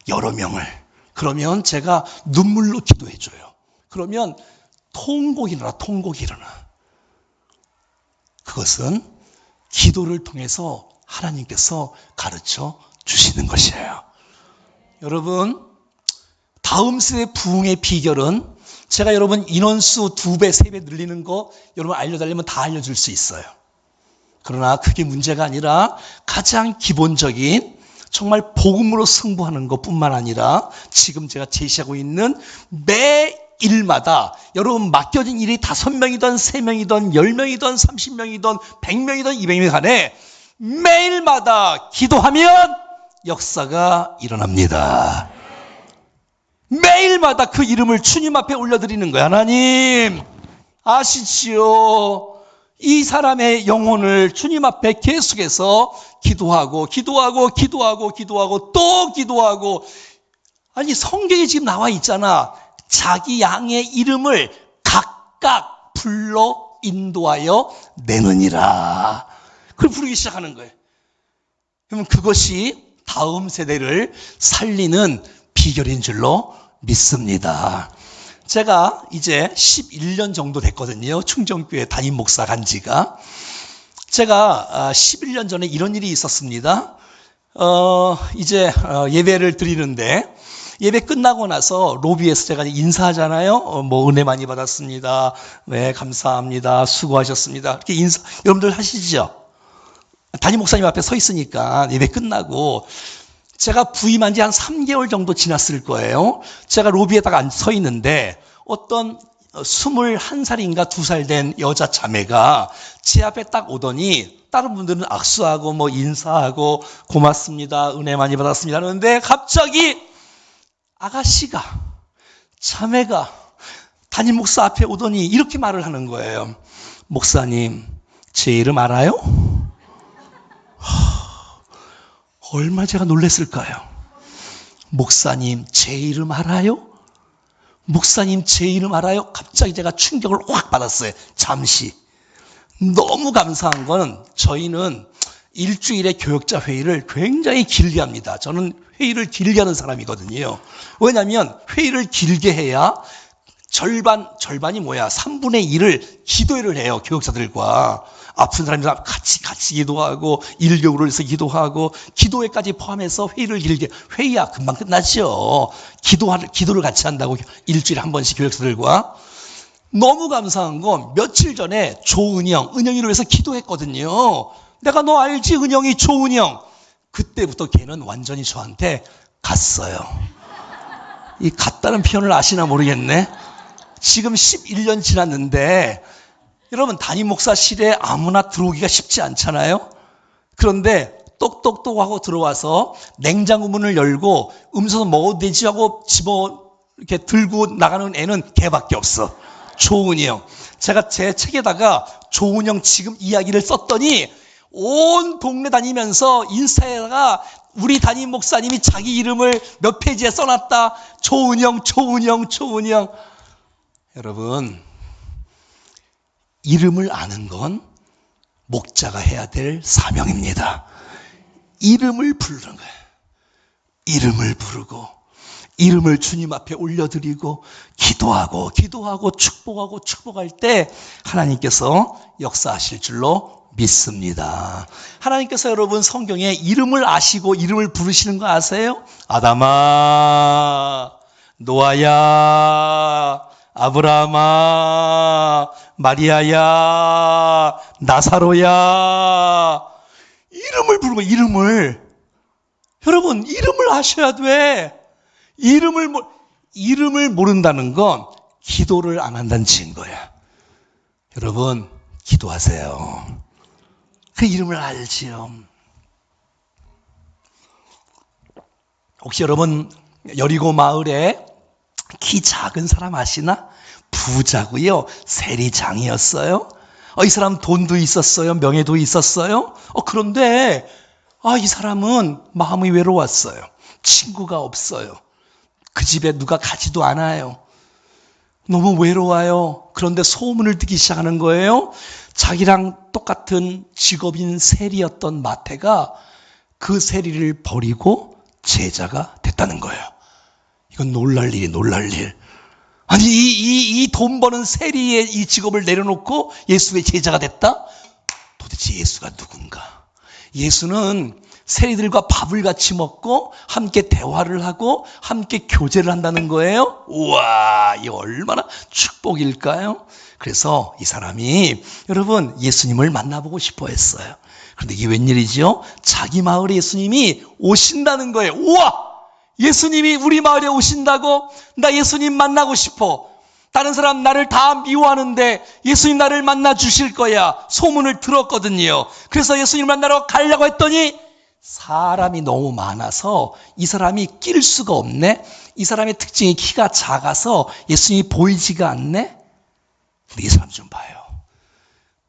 여러 명을. 그러면 제가 눈물로 기도해 줘요. 그러면 통곡이 일어나. 그것은 기도를 통해서 하나님께서 가르쳐 주시는 것이에요. 여러분, 다음 세대 부흥의 비결은 제가 여러분 인원수 2배, 3배 늘리는 거 여러분 알려달라면 다 알려줄 수 있어요. 그러나 그게 문제가 아니라 가장 기본적인 정말 복음으로 승부하는 것뿐만 아니라 지금 제가 제시하고 있는 매일마다 여러분 맡겨진 일이 5명이든 3명이든 10명이든 30명이든 100명이든 200명 간에 매일마다 기도하면 역사가 일어납니다. 매일마다 그 이름을 주님 앞에 올려드리는 거야. 하나님 아시지요? 이 사람의 영혼을 주님 앞에 계속해서 기도하고 또 기도하고. 아니 성경에 지금 나와 있잖아. 자기 양의 이름을 각각 불러 인도하여 내느니라. 그걸 부르기 시작하는 거예요. 그러면 그것이 다음 세대를 살리는 비결인 줄로 믿습니다. 제가 이제 11년 정도 됐거든요. 충정교회 담임 목사 간 지가. 제가 11년 전에 이런 일이 있었습니다. 이제 예배를 드리는데 예배 끝나고 나서 로비에서 제가 인사하잖아요. 뭐 은혜 많이 받았습니다. 네, 감사합니다. 수고하셨습니다. 이렇게 인사 여러분들 하시죠? 담임 목사님 앞에 서 있으니까 예배 끝나고 제가 부임한 지 한 3개월 정도 지났을 거예요. 제가 로비에다가 서 있는데 어떤 21살인가 2살 된 여자 자매가 제 앞에 딱 오더니 다른 분들은 악수하고 뭐 인사하고 고맙습니다. 은혜 많이 받았습니다. 하는데 갑자기 아가씨가 자매가 담임 목사 앞에 오더니 이렇게 말을 하는 거예요. 목사님, 제 이름 알아요? 얼마 제가 놀랐을까요? 목사님, 제 이름 알아요? 목사님, 제 이름 알아요? 갑자기 제가 충격을 확 받았어요. 잠시. 너무 감사한 건 저희는 일주일에 교역자 회의를 굉장히 길게 합니다. 저는 회의를 길게 하는 사람이거든요. 왜냐하면 회의를 길게 해야 절반이 뭐야? 3분의 1을 기도회를 해요. 교역자들과. 아픈 사람들과 같이 기도하고 일격으로 해서 기도하고 기도회까지 포함해서 회의를 길게. 회의야 금방 끝나죠. 기도를 같이 한다고 일주일에 한 번씩 교역자들과. 너무 감사한 건 며칠 전에 은영이를 위해서 기도했거든요. 내가 너 알지? 은영이 조은영. 그때부터 걔는 완전히 저한테 갔어요. 이 갔다는 표현을 아시나 모르겠네. 지금 11년 지났는데 여러분 담임 목사실에 아무나 들어오기가 쉽지 않잖아요. 그런데 똑똑똑 하고 들어와서 냉장고 문을 열고 음료수 먹어도 되지 하고 이렇게 들고 나가는 애는 걔밖에 없어. 조은영. 제가 제 책에다가 조은영 지금 이야기를 썼더니 온 동네 다니면서 인스타에다가 우리 담임 목사님이 자기 이름을 몇 페이지에 써놨다. 조은영. 여러분, 이름을 아는 건 목자가 해야 될 사명입니다. 이름을 부르는 거예요. 이름을 부르고 이름을 주님 앞에 올려드리고 기도하고 축복할 때 하나님께서 역사하실 줄로 믿습니다. 하나님께서 여러분 성경에 이름을 아시고 이름을 부르시는 거 아세요? 아담아, 노아야, 아브라함아, 마리아야, 나사로야. 이름을 부르고, 이름을. 여러분, 이름을 아셔야 돼. 이름을 모른다는 건 기도를 안 한다는 증거야. 여러분, 기도하세요. 그 이름을 알지요. 혹시 여러분, 여리고 마을에 키 작은 사람 아시나? 부자고요. 세리장이었어요. 이 사람 돈도 있었어요. 명예도 있었어요. 그런데 이 사람은 마음이 외로웠어요. 친구가 없어요. 그 집에 누가 가지도 않아요. 너무 외로워요. 그런데 소문을 듣기 시작하는 거예요. 자기랑 똑같은 직업인 세리였던 마태가 그 세리를 버리고 제자가 됐다는 거예요. 이건 놀랄 일이 놀랄 일. 아니 이 돈 버는 세리의 이 직업을 내려놓고 예수의 제자가 됐다? 도대체 예수가 누군가? 예수는 세리들과 밥을 같이 먹고 함께 대화를 하고 함께 교제를 한다는 거예요. 우와, 이 얼마나 축복일까요? 그래서 이 사람이 여러분 예수님을 만나보고 싶어 했어요. 그런데 이게 웬일이죠? 자기 마을에 예수님이 오신다는 거예요. 우와! 예수님이 우리 마을에 오신다고? 나 예수님 만나고 싶어. 다른 사람 나를 다 미워하는데 예수님 나를 만나 주실 거야. 소문을 들었거든요. 그래서 예수님 만나러 가려고 했더니 사람이 너무 많아서 이 사람이 낄 수가 없네. 이 사람의 특징이 키가 작아서 예수님이 보이지가 않네. 근데 이 사람 좀 봐요.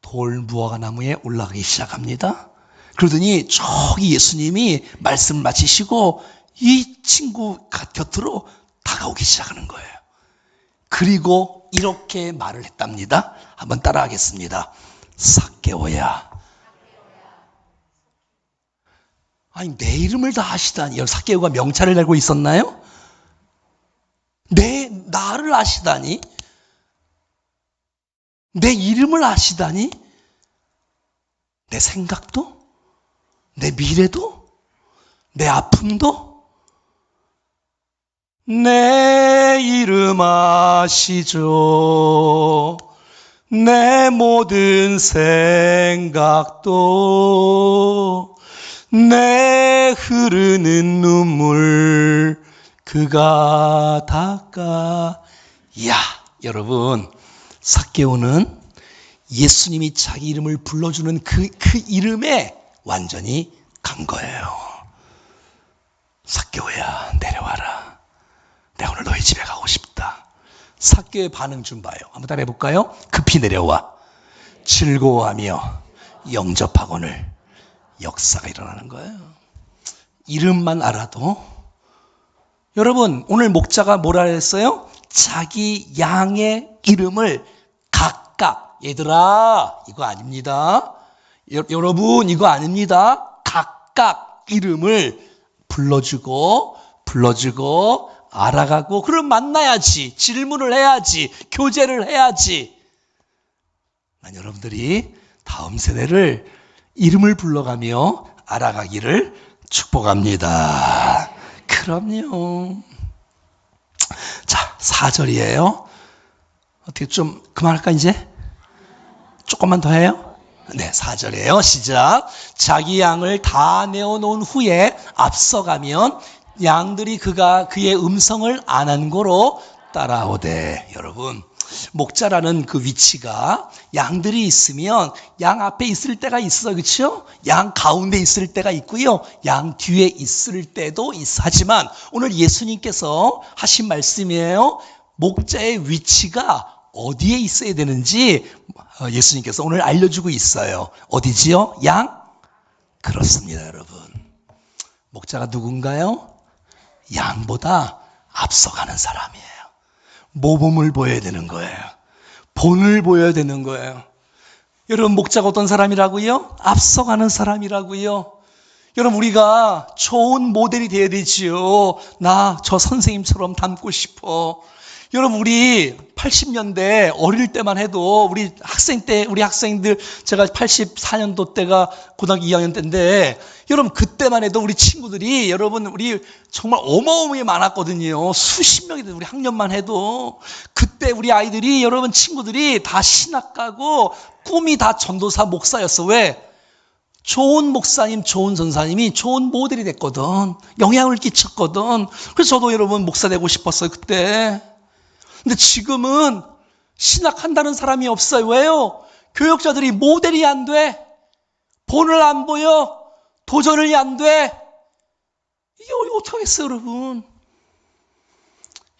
돌 무화과 나무에 올라가기 시작합니다. 그러더니 저기 예수님이 말씀을 마치시고 이 친구 곁으로 다가오기 시작하는 거예요. 그리고 이렇게 말을 했답니다. 한번 따라하겠습니다. 삭개오야. 아니 내 이름을 다 아시다니. 삭개오가 명찰을 알고 있었나요? 나를 아시다니. 내 이름을 아시다니. 내 생각도, 내 미래도, 내 아픔도, 내 이름 아시죠. 내 모든 생각도, 내 흐르는 눈물 그가 닦아. 이야, 여러분, 삭개오는 예수님이 자기 이름을 불러주는 그 이름에 완전히 간 거예요. 삭개오야, 내려와라. 내가 오늘 너희 집에 가고 싶다. 삭개오의 반응 좀 봐요. 한번 따라해 볼까요? 급히 내려와. 즐거워하며 영접하거늘. 역사가 일어나는 거예요. 이름만 알아도. 여러분, 오늘 목자가 뭐라 했어요? 자기 양의 이름을 각각, 얘들아, 이거 아닙니다. 여러분, 이거 아닙니다. 각각 이름을 불러주고 알아가고, 그럼 만나야지, 질문을 해야지, 교제를 해야지. 난 여러분들이 다음 세대를 이름을 불러가며 알아가기를 축복합니다. 그럼요. 자, 4절이에요. 어떻게 좀 그만할까 이제? 조금만 더 해요? 네, 4절이에요. 시작. 자기 양을 다 내어놓은 후에 앞서가면 양들이 그의 음성을 아는 고로 따라오되. 여러분, 목자라는 그 위치가 양들이 있으면 양 앞에 있을 때가 있어, 그렇죠? 양 가운데 있을 때가 있고요, 양 뒤에 있을 때도 있어. 하지만 오늘 예수님께서 하신 말씀이에요. 목자의 위치가 어디에 있어야 되는지 예수님께서 오늘 알려주고 있어요. 어디지요? 양? 그렇습니다, 여러분. 목자가 누군가요? 양보다 앞서가는 사람이에요. 모범을 보여야 되는 거예요. 본을 보여야 되는 거예요. 여러분, 목자가 어떤 사람이라고요? 앞서가는 사람이라고요. 여러분, 우리가 좋은 모델이 돼야 되지요. 나 저 선생님처럼 닮고 싶어. 여러분, 우리 80년대 어릴 때만 해도 우리 학생들, 제가 84년도 때가 고등학교 2학년 때인데, 여러분, 그때만 해도 우리 친구들이, 여러분, 우리 정말 어마어마하게 많았거든요. 수십 명이 우리 학년만 해도. 그때 우리 아이들이, 여러분, 친구들이 다 신학 가고 꿈이 다 전도사 목사였어. 왜? 좋은 목사님, 좋은 전사님이 좋은 모델이 됐거든. 영향을 끼쳤거든. 그래서 저도 여러분 목사 되고 싶었어요, 그때. 근데 지금은 신학한다는 사람이 없어요. 왜요? 교역자들이 모델이 안 돼. 본을 안 보여. 도전이 안 돼. 이게 어떡하겠어요, 여러분.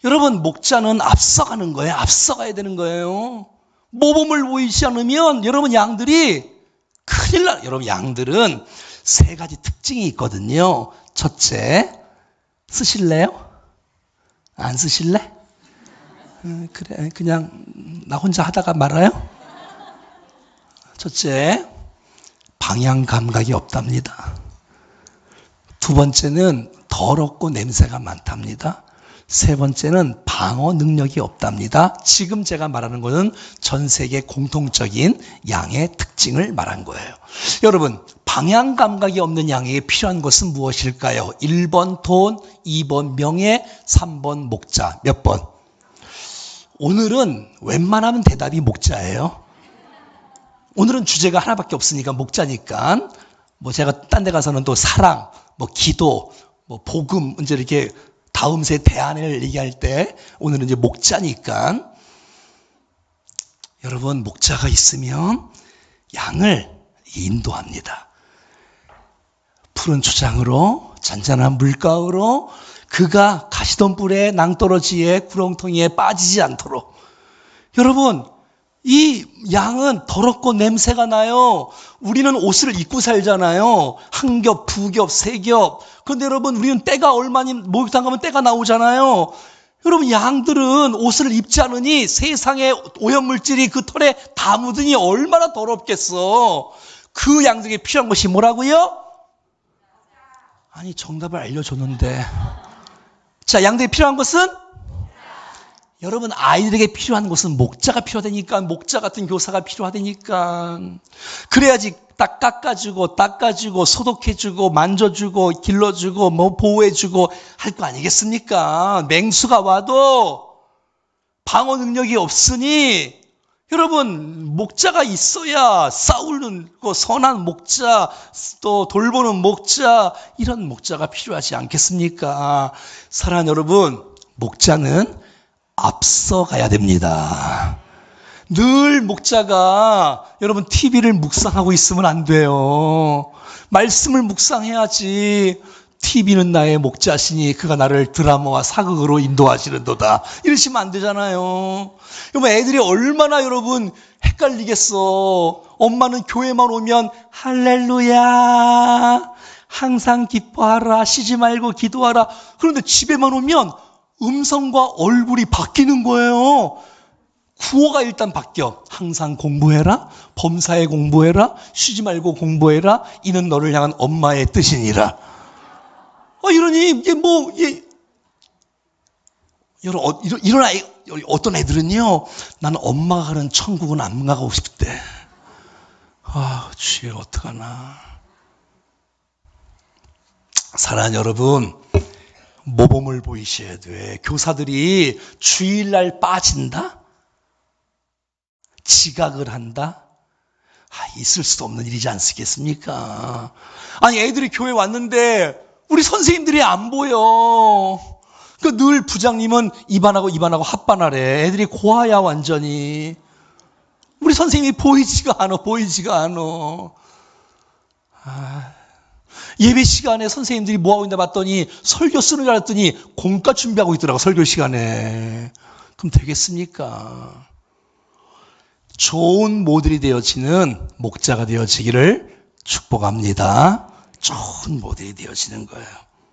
여러분, 목자는 앞서가는 거예요. 앞서가야 되는 거예요. 모범을 보이지 않으면 여러분 양들이 큰일 나. 여러분, 양들은 세 가지 특징이 있거든요. 첫째, 쓰실래요? 안 쓰실래? 그래, 그냥 나 혼자 하다가 말아요? 첫째, 방향 감각이 없답니다. 두 번째는 더럽고 냄새가 많답니다. 세 번째는 방어 능력이 없답니다. 지금 제가 말하는 것은 전 세계 공통적인 양의 특징을 말한 거예요. 여러분, 방향 감각이 없는 양에게 필요한 것은 무엇일까요? 1번 돈, 2번 명예, 3번 목자. 몇 번? 오늘은 웬만하면 대답이 목자예요. 오늘은 주제가 하나밖에 없으니까 목자니까. 뭐 제가 딴 데 가서는 또 사랑, 뭐 기도, 뭐 복음, 이제 이렇게 다음 세 대안을 얘기할 때 오늘은 이제 목자니까. 여러분, 목자가 있으면 양을 인도합니다. 푸른 초장으로, 잔잔한 물가으로, 그가 가시던 뿔에 낭떠러지에 구렁텅이에 빠지지 않도록. 여러분, 이 양은 더럽고 냄새가 나요. 우리는 옷을 입고 살잖아요. 한 겹, 두 겹, 세 겹. 그런데 여러분, 우리는 때가 얼마니 목욕탕 가면 때가 나오잖아요. 여러분, 양들은 옷을 입지 않으니 세상에 오염물질이 그 털에 다 묻으니 얼마나 더럽겠어. 그 양들에게 필요한 것이 뭐라고요? 아니, 정답을 알려줬는데. 자, 양들에게 필요한 것은? 여러분, 아이들에게 필요한 것은 목자가 필요하다니까. 목자 같은 교사가 필요하다니까. 그래야지 딱 깎아주고 소독해주고 만져주고 길러주고 뭐 보호해주고 할 거 아니겠습니까? 맹수가 와도 방어 능력이 없으니 여러분, 목자가 있어야 싸우는 거, 선한 목자, 또 돌보는 목자, 이런 목자가 필요하지 않겠습니까? 사랑하는 여러분, 목자는 앞서가야 됩니다. 늘 목자가 여러분 TV를 묵상하고 있으면 안 돼요. 말씀을 묵상해야지. TV는 나의 목자시니 그가 나를 드라마와 사극으로 인도하시는도다. 이러시면 안 되잖아요. 여러분, 애들이 얼마나 여러분 헷갈리겠어. 엄마는 교회만 오면 할렐루야, 항상 기뻐하라, 쉬지 말고 기도하라. 그런데 집에만 오면 음성과 얼굴이 바뀌는 거예요. 구호가 일단 바뀌어. 항상 공부해라, 범사에 공부해라, 쉬지 말고 공부해라, 이는 너를 향한 엄마의 뜻이니라. 이러니 이게 뭐 이런 아이, 어떤 애들은요, 나는 엄마가 가는 천국은 안 가고 싶대. 주여, 어떡하나. 사랑하는 여러분, 모범을 보이셔야 돼. 교사들이 주일날 빠진다? 지각을 한다? 있을 수도 없는 일이지 않겠습니까? 아니, 애들이 교회 왔는데 우리 선생님들이 안 보여. 늘 부장님은 입안하고 합반하래. 애들이 고아야, 완전히. 우리 선생님이 보이지가 않아. 예배 시간에 선생님들이 뭐하고 있나 봤더니 설교 쓰는 줄 알았더니 공과 준비하고 있더라고, 설교 시간에. 그럼 되겠습니까? 좋은 모델이 되어지는 목자가 되어지기를 축복합니다. 좋은 모델이 되어지는 거예요.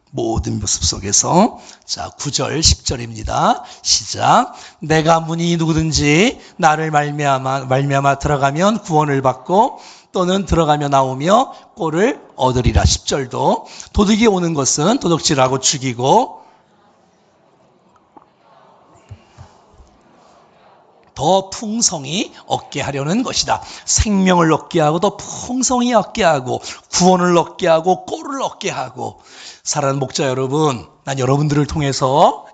모든 모습 속에서. 자, 9절 10절입니다. 시작. 내가 문이 누구든지 나를 말미암아 들어가면 구원을 받고 또는 들어가며 나오며 꼴을 얻으리라. 10절도 도둑이 오는 것은 도둑질하고 죽이고 더 풍성히 얻게 하려는 것이다. 생명을 얻게 하고 더 풍성히 얻게 하고 구원을 얻게 하고 꼴을 얻게 하고. 사랑하는 목자 여러분, 난 여러분들을 통해서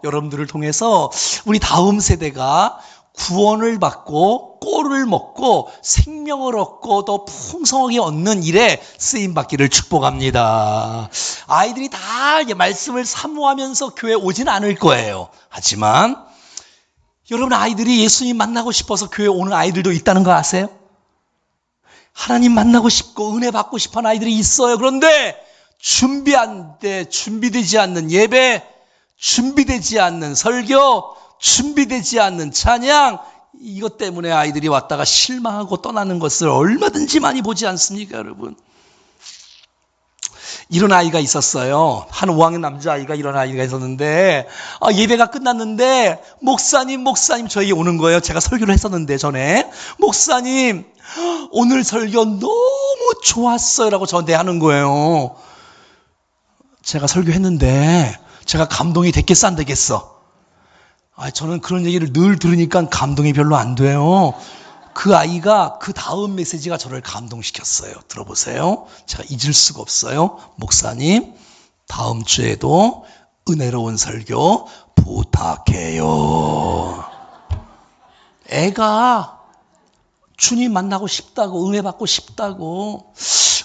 우리 다음 세대가 구원을 받고 꼴을 먹고 생명을 얻고 더 풍성하게 얻는 일에 쓰임받기를 축복합니다. 아이들이 다 말씀을 사모하면서 교회에 오진 않을 거예요. 하지만 여러분, 아이들이 예수님 만나고 싶어서 교회에 오는 아이들도 있다는 거 아세요? 하나님 만나고 싶고 은혜 받고 싶어하는 아이들이 있어요. 그런데 준비되지 않는 예배, 준비되지 않는 설교, 준비되지 않는 찬양, 이것 때문에 아이들이 왔다가 실망하고 떠나는 것을 얼마든지 많이 보지 않습니까, 여러분? 이런 아이가 있었어요. 한 5학년 남자아이가 이런 아이가 있었는데, 예배가 끝났는데 목사님 저에게 오는 거예요. 제가 설교를 했었는데 전에, 목사님 오늘 설교 너무 좋았어요 라고 저한테 하는 거예요. 제가 설교했는데 제가 감동이 됐겠어 안 되겠어? 저는 그런 얘기를 늘 들으니까 감동이 별로 안 돼요. 그 아이가 그 다음 메시지가 저를 감동시켰어요. 들어보세요. 제가 잊을 수가 없어요. 목사님, 다음 주에도 은혜로운 설교 부탁해요. 애가 주님 만나고 싶다고, 은혜 받고 싶다고.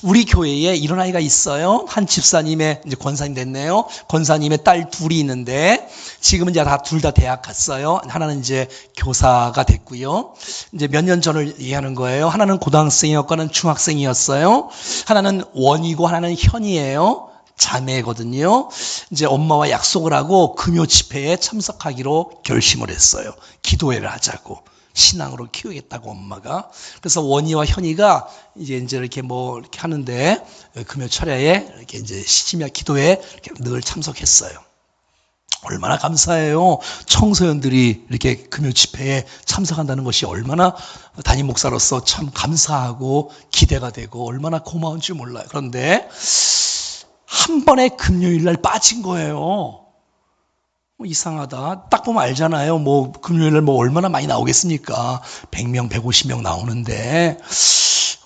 우리 교회에 이런 아이가 있어요. 한 집사님의, 이제 권사님 됐네요. 권사님의 딸 둘이 있는데, 지금은 이제 둘 다 대학 갔어요. 하나는 이제 교사가 됐고요. 이제 몇 년 전을 얘기하는 거예요. 하나는 고등학생이었고, 하나는 중학생이었어요. 하나는 원이고, 하나는 현이에요. 자매거든요. 이제 엄마와 약속을 하고 금요 집회에 참석하기로 결심을 했어요. 기도회를 하자고. 신앙으로 키우겠다고 엄마가. 그래서 원희와 현이가 이제 이렇게 이렇게 하는데 금요 철야에 이렇게 이제 시침야 기도에 이렇게 늘 참석했어요. 얼마나 감사해요. 청소년들이 이렇게 금요 집회에 참석한다는 것이 얼마나 담임 목사로서 참 감사하고 기대가 되고 얼마나 고마운 줄 몰라요. 그런데 한 번에 금요일 날 빠진 거예요. 이상하다. 딱 보면 알잖아요. 금요일날 얼마나 많이 나오겠습니까? 100명, 150명 나오는데.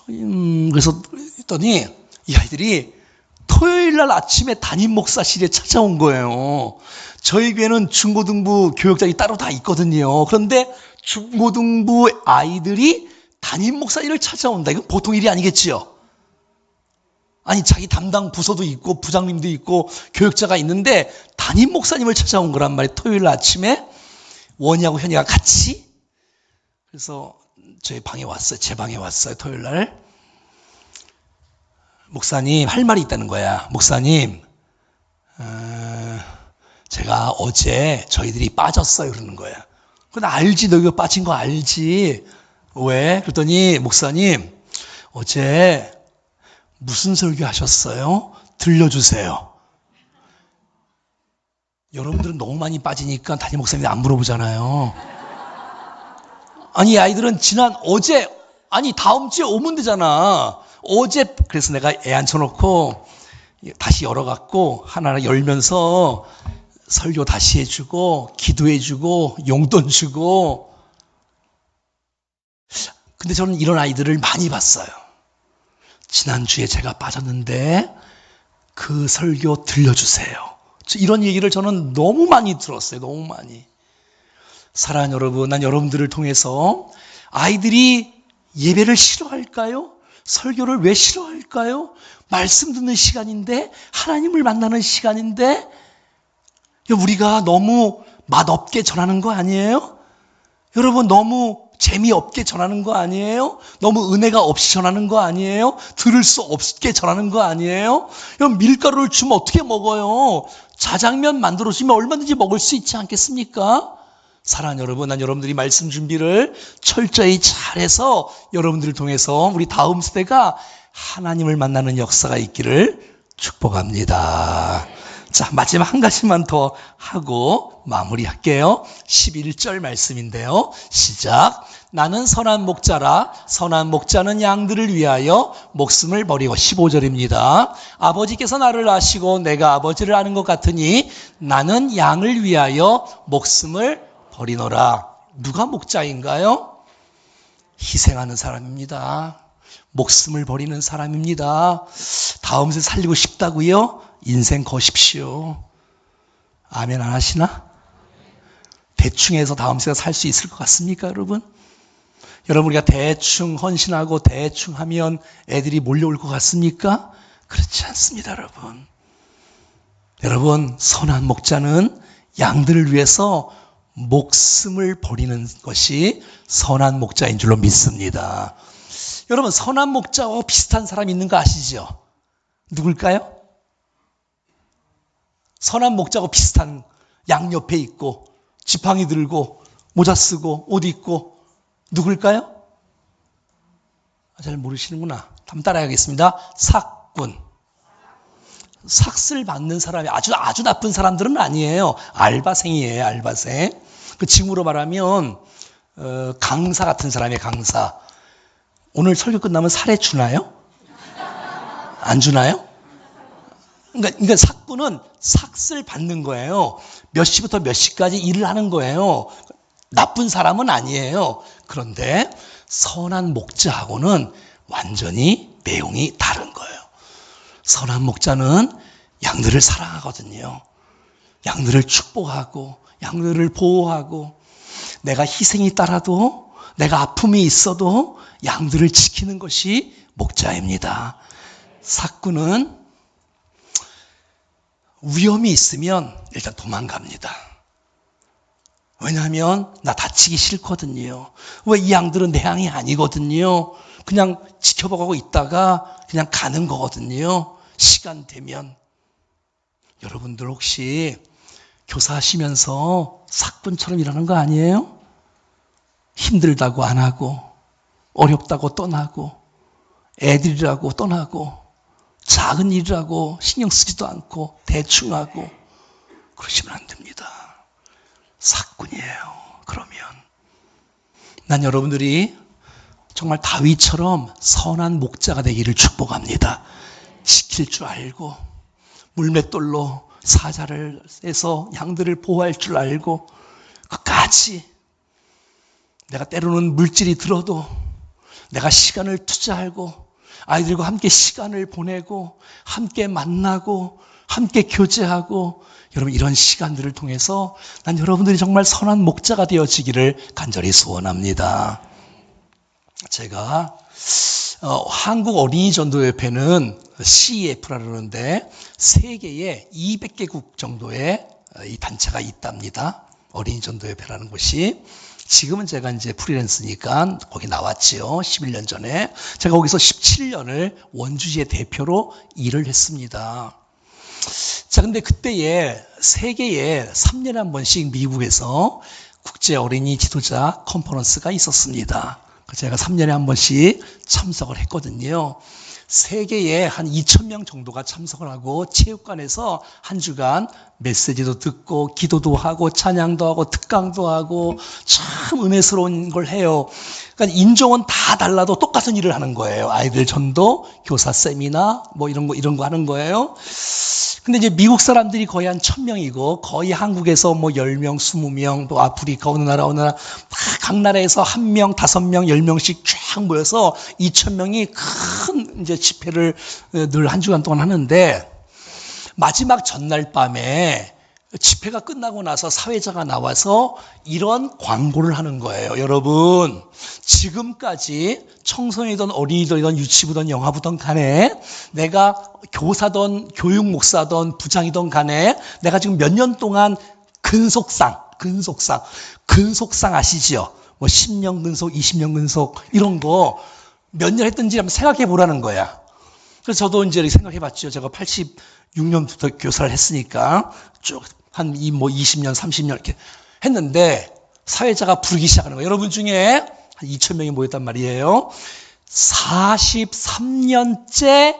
그래서 했더니 이 아이들이 토요일날 아침에 담임 목사실에 찾아온 거예요. 저희 교회는 중고등부 교역장이 따로 다 있거든요. 그런데 중고등부 아이들이 담임 목사실을 찾아온다. 이건 보통 일이 아니겠지요. 아니, 자기 담당 부서도 있고 부장님도 있고 교역자가 있는데 담임 목사님을 찾아온 거란 말이에요. 토요일 아침에 원희하고 현이가 같이. 그래서 저희 방에 왔어요. 제 방에 왔어요. 토요일 날. 목사님, 할 말이 있다는 거야. 목사님, 제가 어제 저희들이 빠졌어요. 그러는 거야. 그건 알지. 너 이거 빠진 거 알지. 왜? 그랬더니 목사님, 어제 무슨 설교 하셨어요? 들려주세요. 여러분들은 너무 많이 빠지니까 담임 목사님이 안 물어보잖아요. 아니, 아이들은 다음 주에 오면 되잖아. 어제, 그래서 내가 애 앉혀놓고 다시 열어갖고 하나하나 열면서 설교 다시 해주고 기도해주고 용돈 주고. 근데 저는 이런 아이들을 많이 봤어요. 지난주에 제가 빠졌는데 그 설교 들려주세요. 이런 얘기를 저는 너무 많이 들었어요. 너무 많이. 사랑하는 여러분, 난 여러분들을 통해서 아이들이 예배를 싫어할까요? 설교를 왜 싫어할까요? 말씀 듣는 시간인데, 하나님을 만나는 시간인데, 우리가 너무 맛없게 전하는 거 아니에요? 여러분, 너무 재미없게 전하는 거 아니에요? 너무 은혜가 없이 전하는 거 아니에요? 들을 수 없게 전하는 거 아니에요? 여러분, 밀가루를 주면 어떻게 먹어요? 자장면 만들어주면 얼마든지 먹을 수 있지 않겠습니까? 사랑하는 여러분, 난 여러분들이 말씀 준비를 철저히 잘해서 여러분들을 통해서 우리 다음 세대가 하나님을 만나는 역사가 있기를 축복합니다. 자, 마지막 한 가지만 더 하고 마무리할게요. 11절 말씀인데요. 시작. 나는 선한 목자라. 선한 목자는 양들을 위하여 목숨을 버리고. 15절입니다. 아버지께서 나를 아시고 내가 아버지를 아는 것 같으니 나는 양을 위하여 목숨을 버리노라. 누가 목자인가요? 희생하는 사람입니다. 목숨을 버리는 사람입니다. 다음 세 살리고 싶다고요? 인생 거십시오. 아멘 안 하시나? 대충 해서 다음 세가 살 수 있을 것 같습니까, 여러분? 여러분, 우리가 대충 헌신하고 대충 하면 애들이 몰려올 것 같습니까? 그렇지 않습니다, 여러분. 여러분, 선한 목자는 양들을 위해서 목숨을 버리는 것이 선한 목자인 줄로 믿습니다. 여러분, 선한 목자와 비슷한 사람이 있는 거 아시죠? 누굴까요? 선한 목자와 비슷한 양 옆에 있고 지팡이 들고 모자 쓰고 옷 입고 누굴까요? 잘 모르시는구나. 한번 따라하겠습니다. 삭군. 삭슬 받는 사람이 아주 나쁜 사람들은 아니에요. 알바생이에요. 알바생. 그 지금으로 말하면 강사 같은 사람이에요. 강사. 오늘 설교 끝나면 사례 주나요? 안 주나요? 그러니까 삭군은 삭슬 받는 거예요. 몇 시부터 몇 시까지 일을 하는 거예요. 나쁜 사람은 아니에요. 그런데 선한 목자하고는 완전히 내용이 다른 거예요. 선한 목자는 양들을 사랑하거든요. 양들을 축복하고 양들을 보호하고 내가 희생이 따라도 내가 아픔이 있어도 양들을 지키는 것이 목자입니다. 삭군은 위험이 있으면 일단 도망갑니다. 왜냐하면 나 다치기 싫거든요. 왜 이 양들은 내 양이 아니거든요. 그냥 지켜보고 있다가 그냥 가는 거거든요. 시간 되면. 여러분들 혹시 교사하시면서 삭군처럼 일하는 거 아니에요? 힘들다고 안 하고 어렵다고 떠나고 애들이라고 떠나고 작은 일이라고 신경 쓰지도 않고 대충 하고 그러시면 안 됩니다. 삭군이에요. 그러면 난 여러분들이 정말 다윗처럼 선한 목자가 되기를 축복합니다. 지킬 줄 알고 물맷돌로 사자를 해서 양들을 보호할 줄 알고 끝까지 내가 때로는 물질이 들어도 내가 시간을 투자하고 아이들과 함께 시간을 보내고 함께 만나고 함께 교제하고 여러분 이런 시간들을 통해서 난 여러분들이 정말 선한 목자가 되어지기를 간절히 소원합니다. 제가 한국 어린이전도협회는 CEF라고 그러는데 세계에 200개국 정도의 이 단체가 있답니다. 어린이전도협회라는 곳이. 지금은 제가 이제 프리랜서니까 거기 나왔지요. 11년 전에. 제가 거기서 17년을 원주지의 대표로 일을 했습니다. 자, 근데 그때에 세계에 3년에 한 번씩 미국에서 국제 어린이 지도자 컨퍼런스가 있었습니다. 제가 3년에 한 번씩 참석을 했거든요. 세계에 한 2,000명 정도가 참석을 하고 체육관에서 한 주간 메시지도 듣고 기도도 하고 찬양도 하고 특강도 하고 참 은혜스러운 걸 해요. 그러니까 인종은 다 달라도 똑같은 일을 하는 거예요. 아이들 전도, 교사 세미나 뭐 이런 거 하는 거예요. 근데 이제 미국 사람들이 거의 한 1,000명이고 거의 한국에서 뭐 10명, 20명, 또 아프리카 어느 나라 각 나라에서 1명, 5명, 10명씩 쫙 모여서 2,000명이 큰 이제 집회를 늘 한 주간 동안 하는데 마지막 전날 밤에 집회가 끝나고 나서 사회자가 나와서 이런 광고를 하는 거예요. 여러분, 지금까지 청소년이든 어린이든 유치부든 영화부든 간에 내가 교사든 교육 목사든 부장이든 간에 내가 지금 몇 년 동안 근속상 아시지요? 뭐 10년 근속, 20년 근속 이런 거 몇 년 했든지 한번 생각해 보라는 거야. 그래서 저도 이제 생각해 봤죠. 제가 86년부터 교사를 했으니까 쭉 한 20년, 30년 이렇게 했는데 사회자가 부르기 시작하는 거예요. 여러분 중에 한 2,000명이 모였단 말이에요. 43년째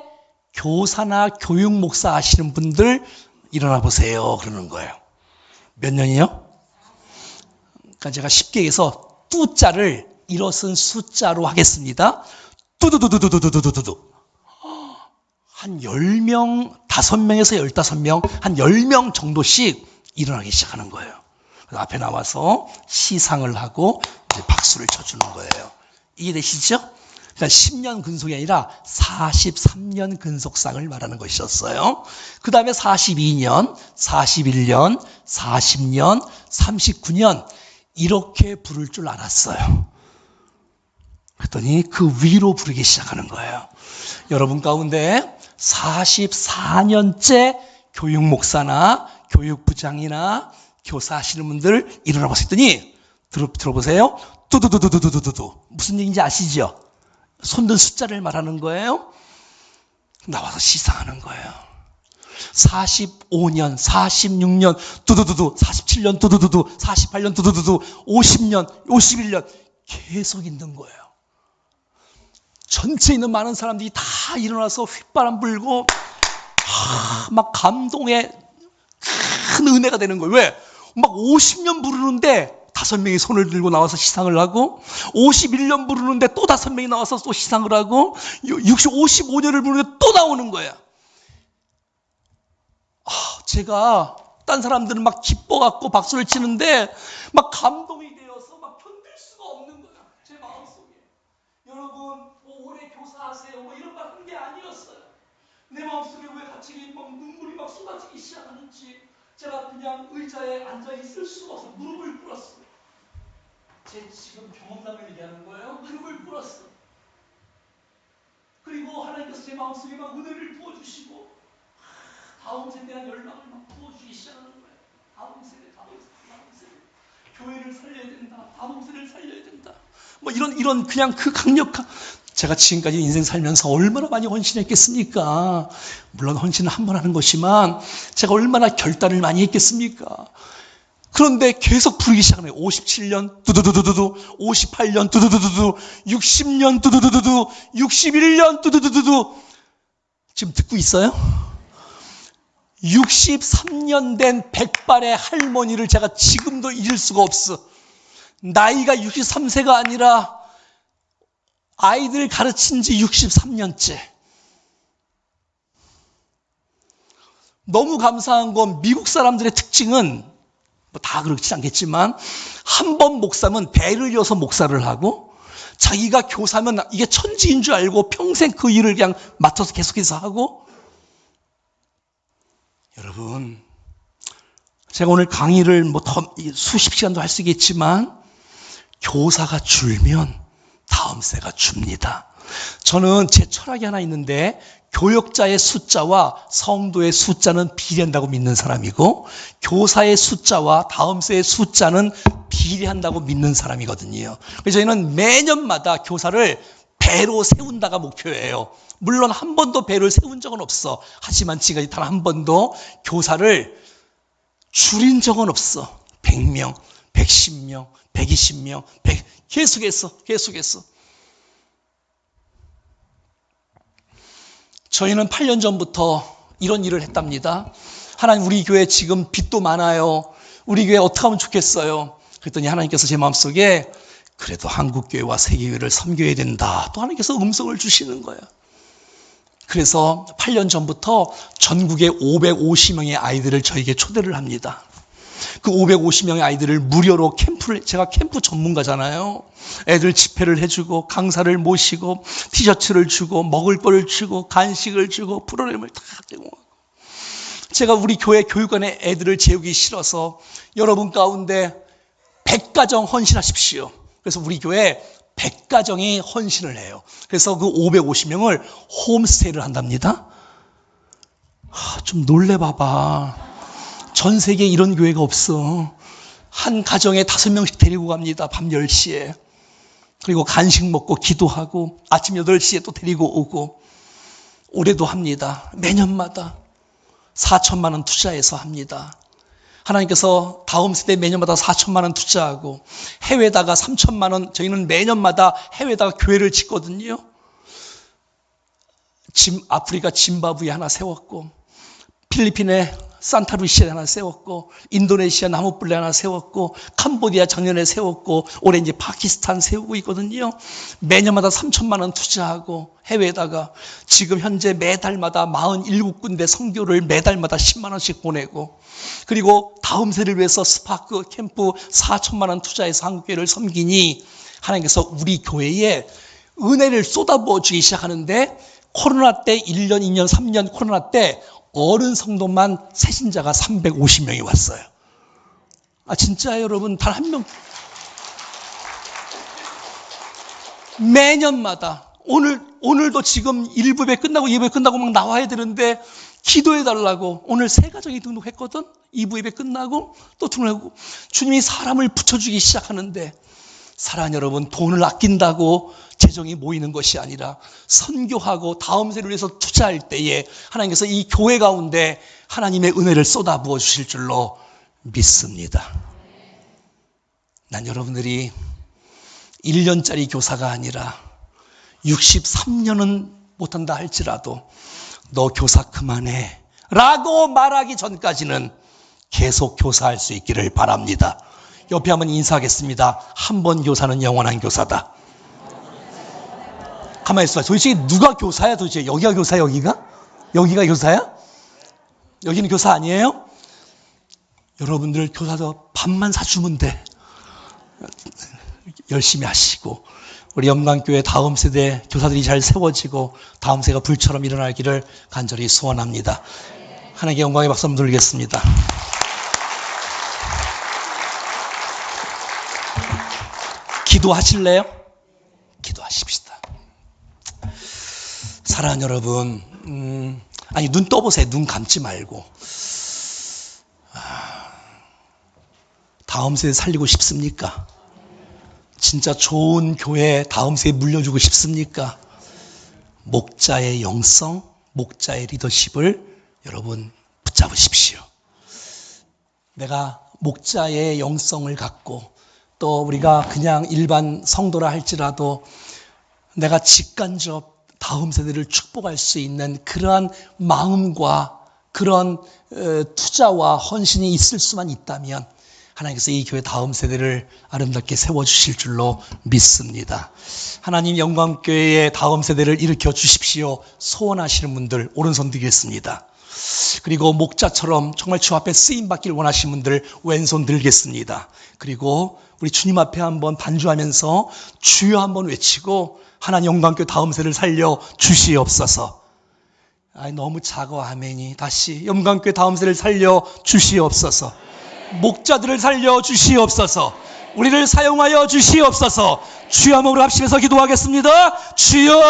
교사나 교육 목사 하시는 분들 일어나 보세요. 그러는 거예요. 몇 년이요? 그러니까 제가 쉽게 해서 뚜자를 일어선 숫자로 하겠습니다. 뚜두두두두두두두두. 한 10명, 5명에서 15명, 한 10명 정도씩 일어나기 시작하는 거예요. 앞에 나와서 시상을 하고 이제 박수를 쳐주는 거예요. 이해되시죠? 그러니까 10년 근속이 아니라 43년 근속상을 말하는 것이었어요. 그 다음에 42년, 41년, 40년, 39년 이렇게 부를 줄 알았어요. 그랬더니 그 위로 부르기 시작하는 거예요. 여러분 가운데 44년째 교육 목사나 교육부장이나 교사 하시는 분들 일어나 보셨더니 들어보세요. 두두두두두두두두 무슨 얘기인지 아시죠? 손든 숫자를 말하는 거예요. 나와서 시상하는 거예요. 45년, 46년 두두두두, 47년 두두두두, 48년 두두두두, 50년, 51년 계속 있는 거예요. 전체에 있는 많은 사람들이 다 일어나서 휘바람 불고 막 감동의 큰 은혜가 되는 거예요. 왜? 막 50년 부르는데 5명이 손을 들고 나와서 시상을 하고 51년 부르는데 또 5명이 나와서 또 시상을 하고 55년을 부르는데 또 나오는 거야. 제가 딴 사람들은 막 기뻐갖고 박수를 치는데 막 감동이 되어서 막 견딜 수가 없는 거야. 제 마음속에. 여러분 올해 교사하세요 뭐 이런 말 한 게 아니었어요. 내 마음속에 왜 갑자기 막 눈물이 막 쏟아지기 시작하는지 제가 그냥 의자에 앉아 있을 수가 없어. 무릎을 꿇었어요. 제 지금 경험담을 얘기하는 거예요. 무릎을 꿇었어. 그리고 하나님께서 제 마음속에 막 은혜를 부어주시고 다음 세대에 대한 열망을 막 부어주기 시작하는 거예요. 다음 세대. 교회를 살려야 된다. 다음 세대를 살려야 된다. 뭐 이런 그냥 그 강력한 제가 지금까지 인생 살면서 얼마나 많이 헌신했겠습니까? 물론 헌신을 한 번 하는 것이지만 제가 얼마나 결단을 많이 했겠습니까? 그런데 계속 부르기 시작하네요. 57년 두두두두두, 58년 두두두두두, 60년 두두두두두, 61년 두두두두두. 지금 듣고 있어요? 63년 된 백발의 할머니를 제가 지금도 잊을 수가 없어. 나이가 63세가 아니라 아이들 가르친 지 63년째. 너무 감사한 건 미국 사람들의 특징은 뭐 다 그렇지 않겠지만 한 번 목사면 배를 이어서 목사를 하고 자기가 교사면 이게 천지인 줄 알고 평생 그 일을 그냥 맡아서 계속해서 하고. 여러분 제가 오늘 강의를 뭐 더 수십 시간도 할 수 있겠지만 교사가 줄면 다음 세가 줍니다. 저는 제 철학이 하나 있는데 교역자의 숫자와 성도의 숫자는 비례한다고 믿는 사람이고 교사의 숫자와 다음 세의 숫자는 비례한다고 믿는 사람이거든요. 그래서 저희는 매년마다 교사를 배로 세운다가 목표예요. 물론 한 번도 배를 세운 적은 없어. 하지만 지금까지 단 한 번도 교사를 줄인 적은 없어. 100명, 110명, 120명, 100 계속해서. 저희는 8년 전부터 이런 일을 했답니다. 하나님 우리 교회 지금 빚도 많아요. 우리 교회 어떻게 하면 좋겠어요? 그랬더니 하나님께서 제 마음속에 그래도 한국교회와 세계교회를 섬겨야 된다. 또 하나님께서 음성을 주시는 거예요. 그래서 8년 전부터 전국에 550명의 아이들을 저에게 초대를 합니다. 그 550명의 아이들을 무료로 제가 캠프 전문가잖아요. 애들 집회를 해주고 강사를 모시고 티셔츠를 주고 먹을 거를 주고 간식을 주고 프로그램을 다 제공하고 제가 우리 교회 교육관에 애들을 재우기 싫어서 여러분 가운데 100가정 헌신하십시오. 그래서 우리 교회 100가정이 헌신을 해요. 그래서 그 550명을 홈스테이를 한답니다. 좀 놀래봐봐. 전 세계에 이런 교회가 없어. 한 가정에 5명씩 데리고 갑니다. 밤 10시에. 그리고 간식 먹고 기도하고 아침 8시에 또 데리고 오고 올해도 합니다. 매년마다 4천만 원 투자해서 합니다. 하나님께서 다음 세대 매년마다 4천만 원 투자하고 해외에다가 3천만 원 저희는 매년마다 해외에다가 교회를 짓거든요. 아프리카 짐바브웨 하나 세웠고 필리핀에 산타루시아에 하나 세웠고, 인도네시아 나무뿔레 하나 세웠고, 캄보디아 작년에 세웠고, 올해 이제 파키스탄 세우고 있거든요. 매년마다 3천만 원 투자하고 해외에다가 지금 현재 매달마다 47군데 선교를 매달마다 10만 원씩 보내고, 그리고 다음 세대를 위해서 스파크 캠프 4천만 원 투자해서 한국교회를 섬기니 하나님께서 우리 교회에 은혜를 쏟아부어 주기 시작하는데, 코로나 때 1년, 2년, 3년 코로나 때 어른 성도만 새신자가 350명이 왔어요. 진짜 여러분, 단 한 명. 매년마다. 오늘도 지금 1부배 끝나고 2부배 끝나고 막 나와야 되는데 기도해 달라고 오늘 세 가정이 등록했거든. 2부 예배 끝나고 또 등록하고. 주님이 사람을 붙여주기 시작하는데, 사랑하는 여러분, 돈을 아낀다고 재정이 모이는 것이 아니라 선교하고 다음 세대를 위해서 투자할 때에 하나님께서 이 교회 가운데 하나님의 은혜를 쏟아부어 주실 줄로 믿습니다. 난 여러분들이 1년짜리 교사가 아니라 63년은 못한다 할지라도 너 교사 그만해 라고 말하기 전까지는 계속 교사할 수 있기를 바랍니다. 옆에 한번 인사하겠습니다. 한 번 교사는 영원한 교사다. 가만히 있어봐. 도대체 누가 교사야 도대체? 여기가 교사야 여기가? 여기가 교사야? 여기는 교사 아니에요? 여러분들 교사도 밥만 사주면 돼. 열심히 하시고 우리 영광교회 다음 세대 교사들이 잘 세워지고 다음 세대가 불처럼 일어나기를 간절히 소원합니다. 하나님께 영광의 박수 한번 드리겠습니다. 기도하실래요? 기도하십시다. 사랑하는 여러분, 눈 떠보세요. 눈 감지 말고. 다음 세대 살리고 싶습니까? 진짜 좋은 교회 다음 세대에 물려주고 싶습니까? 목자의 영성, 목자의 리더십을 여러분 붙잡으십시오. 내가 목자의 영성을 갖고 또 우리가 그냥 일반 성도라 할지라도 내가 직간접 다음 세대를 축복할 수 있는 그러한 마음과 그런 투자와 헌신이 있을 수만 있다면 하나님께서 이 교회 다음 세대를 아름답게 세워주실 줄로 믿습니다. 하나님 영광교회의 다음 세대를 일으켜 주십시오. 소원하시는 분들 오른손 들겠습니다. 그리고 목자처럼 정말 주 앞에 쓰임받기를 원하시는 분들 왼손 들겠습니다. 그리고 우리 주님 앞에 한번 반주하면서 주여 한번 외치고 하나님 영광교회 다음 세대를 살려 주시옵소서. 너무 작아 아멘이. 다시 영광교회 다음 세대를 살려 주시옵소서. 목자들을 살려 주시옵소서. 우리를 사용하여 주시옵소서. 주여 한번 합심해서 기도하겠습니다. 주여,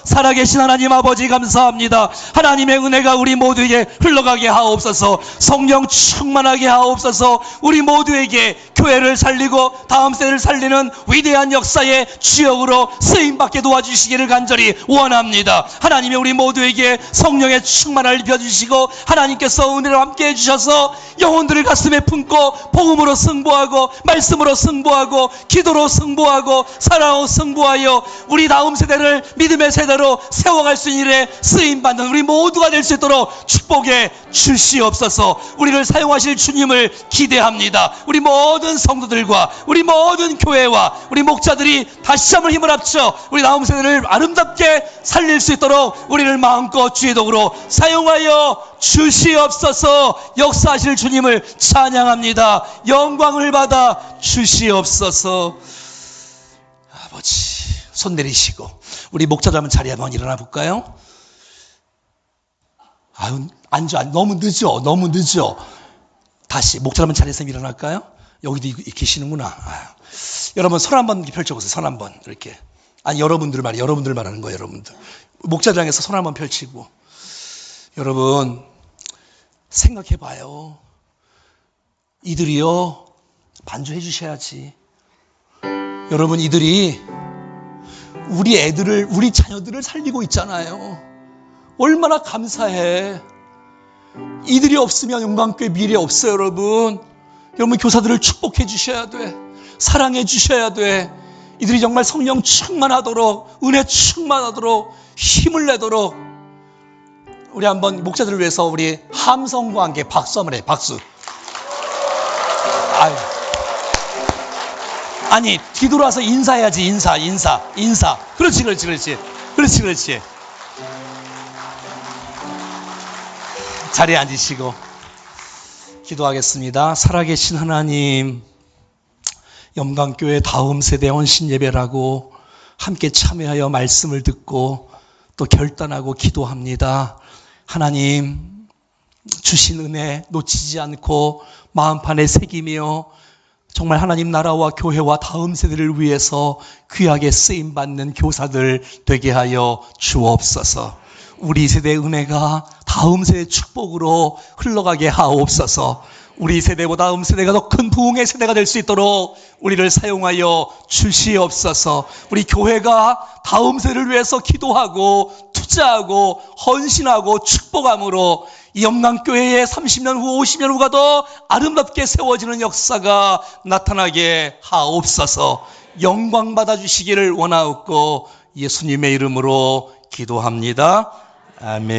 살아계신 하나님 아버지 감사합니다. 하나님의 은혜가 우리 모두에게 흘러가게 하옵소서. 성령 충만하게 하옵소서. 우리 모두에게 교회를 살리고 다음 세대를 살리는 위대한 역사의 주역으로 쓰임받게 도와주시기를 간절히 원합니다. 하나님의 우리 모두에게 성령의 충만을 입혀주시고 하나님께서 은혜로 함께 해주셔서 영혼들을 가슴에 품고 복음으로 승부하고 말씀으로 승부하고 기도로 승부하고 사랑으로 승부하여 우리 다음 세대를 믿음의 세대로 세워갈 수 있는 일에 쓰임받는 우리 모두가 될 수 있도록 축복해 주시옵소서. 우리를 사용하실 주님을 기대합니다. 우리 모든 성도들과 우리 모든 교회와 우리 목자들이 다시 한번 힘을 합쳐 우리 다음 세대를 아름답게 살릴 수 있도록 우리를 마음껏 주의 도구로 사용하여 주시옵소서. 역사하실 주님을 찬양합니다. 영광을 받아 주시옵소서. 아버지, 손 내리시고 우리 목자들 한번 자리에 한번 일어나 볼까요? 앉아. 너무 늦어. 다시 목자들 한번 자리에서 일어날까요? 여기도 계시는구나. 여러분 손 한번 펼쳐보세요. 손 한번 이렇게. 여러분들 말하는 거예요. 여러분들 목자들 향해서 손 한번 펼치고. 여러분 생각해봐요. 이들이요 반주해 주셔야지. 여러분 이들이 우리 애들을 우리 자녀들을 살리고 있잖아요. 얼마나 감사해. 이들이 없으면 영광교회 미래 없어요. 여러분 교사들을 축복해 주셔야 돼. 사랑해 주셔야 돼. 이들이 정말 성령 충만하도록 은혜 충만하도록 힘을 내도록 우리 한번 목자들을 위해서 우리 함성과 함께 박수 한번 해. 박수. 아유. 아니, 뒤돌아서 인사해야지. 인사. 그렇지. 자리에 앉으시고 기도하겠습니다. 살아계신 하나님, 염강교회 다음 세대 헌신 예배라고 함께 참여하여 말씀을 듣고 또 결단하고 기도합니다. 하나님, 주신 은혜 놓치지 않고 마음판에 새기며 정말 하나님 나라와 교회와 다음 세대를 위해서 귀하게 쓰임받는 교사들 되게 하여 주옵소서. 우리 세대의 은혜가 다음 세대의 축복으로 흘러가게 하옵소서. 우리 세대보다 다음 세대가 더 큰 부흥의 세대가 될 수 있도록 우리를 사용하여 주시옵소서. 우리 교회가 다음 세대를 위해서 기도하고 투자하고 헌신하고 축복함으로 이 염강교회의 30년 후 50년 후가 더 아름답게 세워지는 역사가 나타나게 하옵소서. 영광 받아주시기를 원하옵고 예수님의 이름으로 기도합니다. 아멘.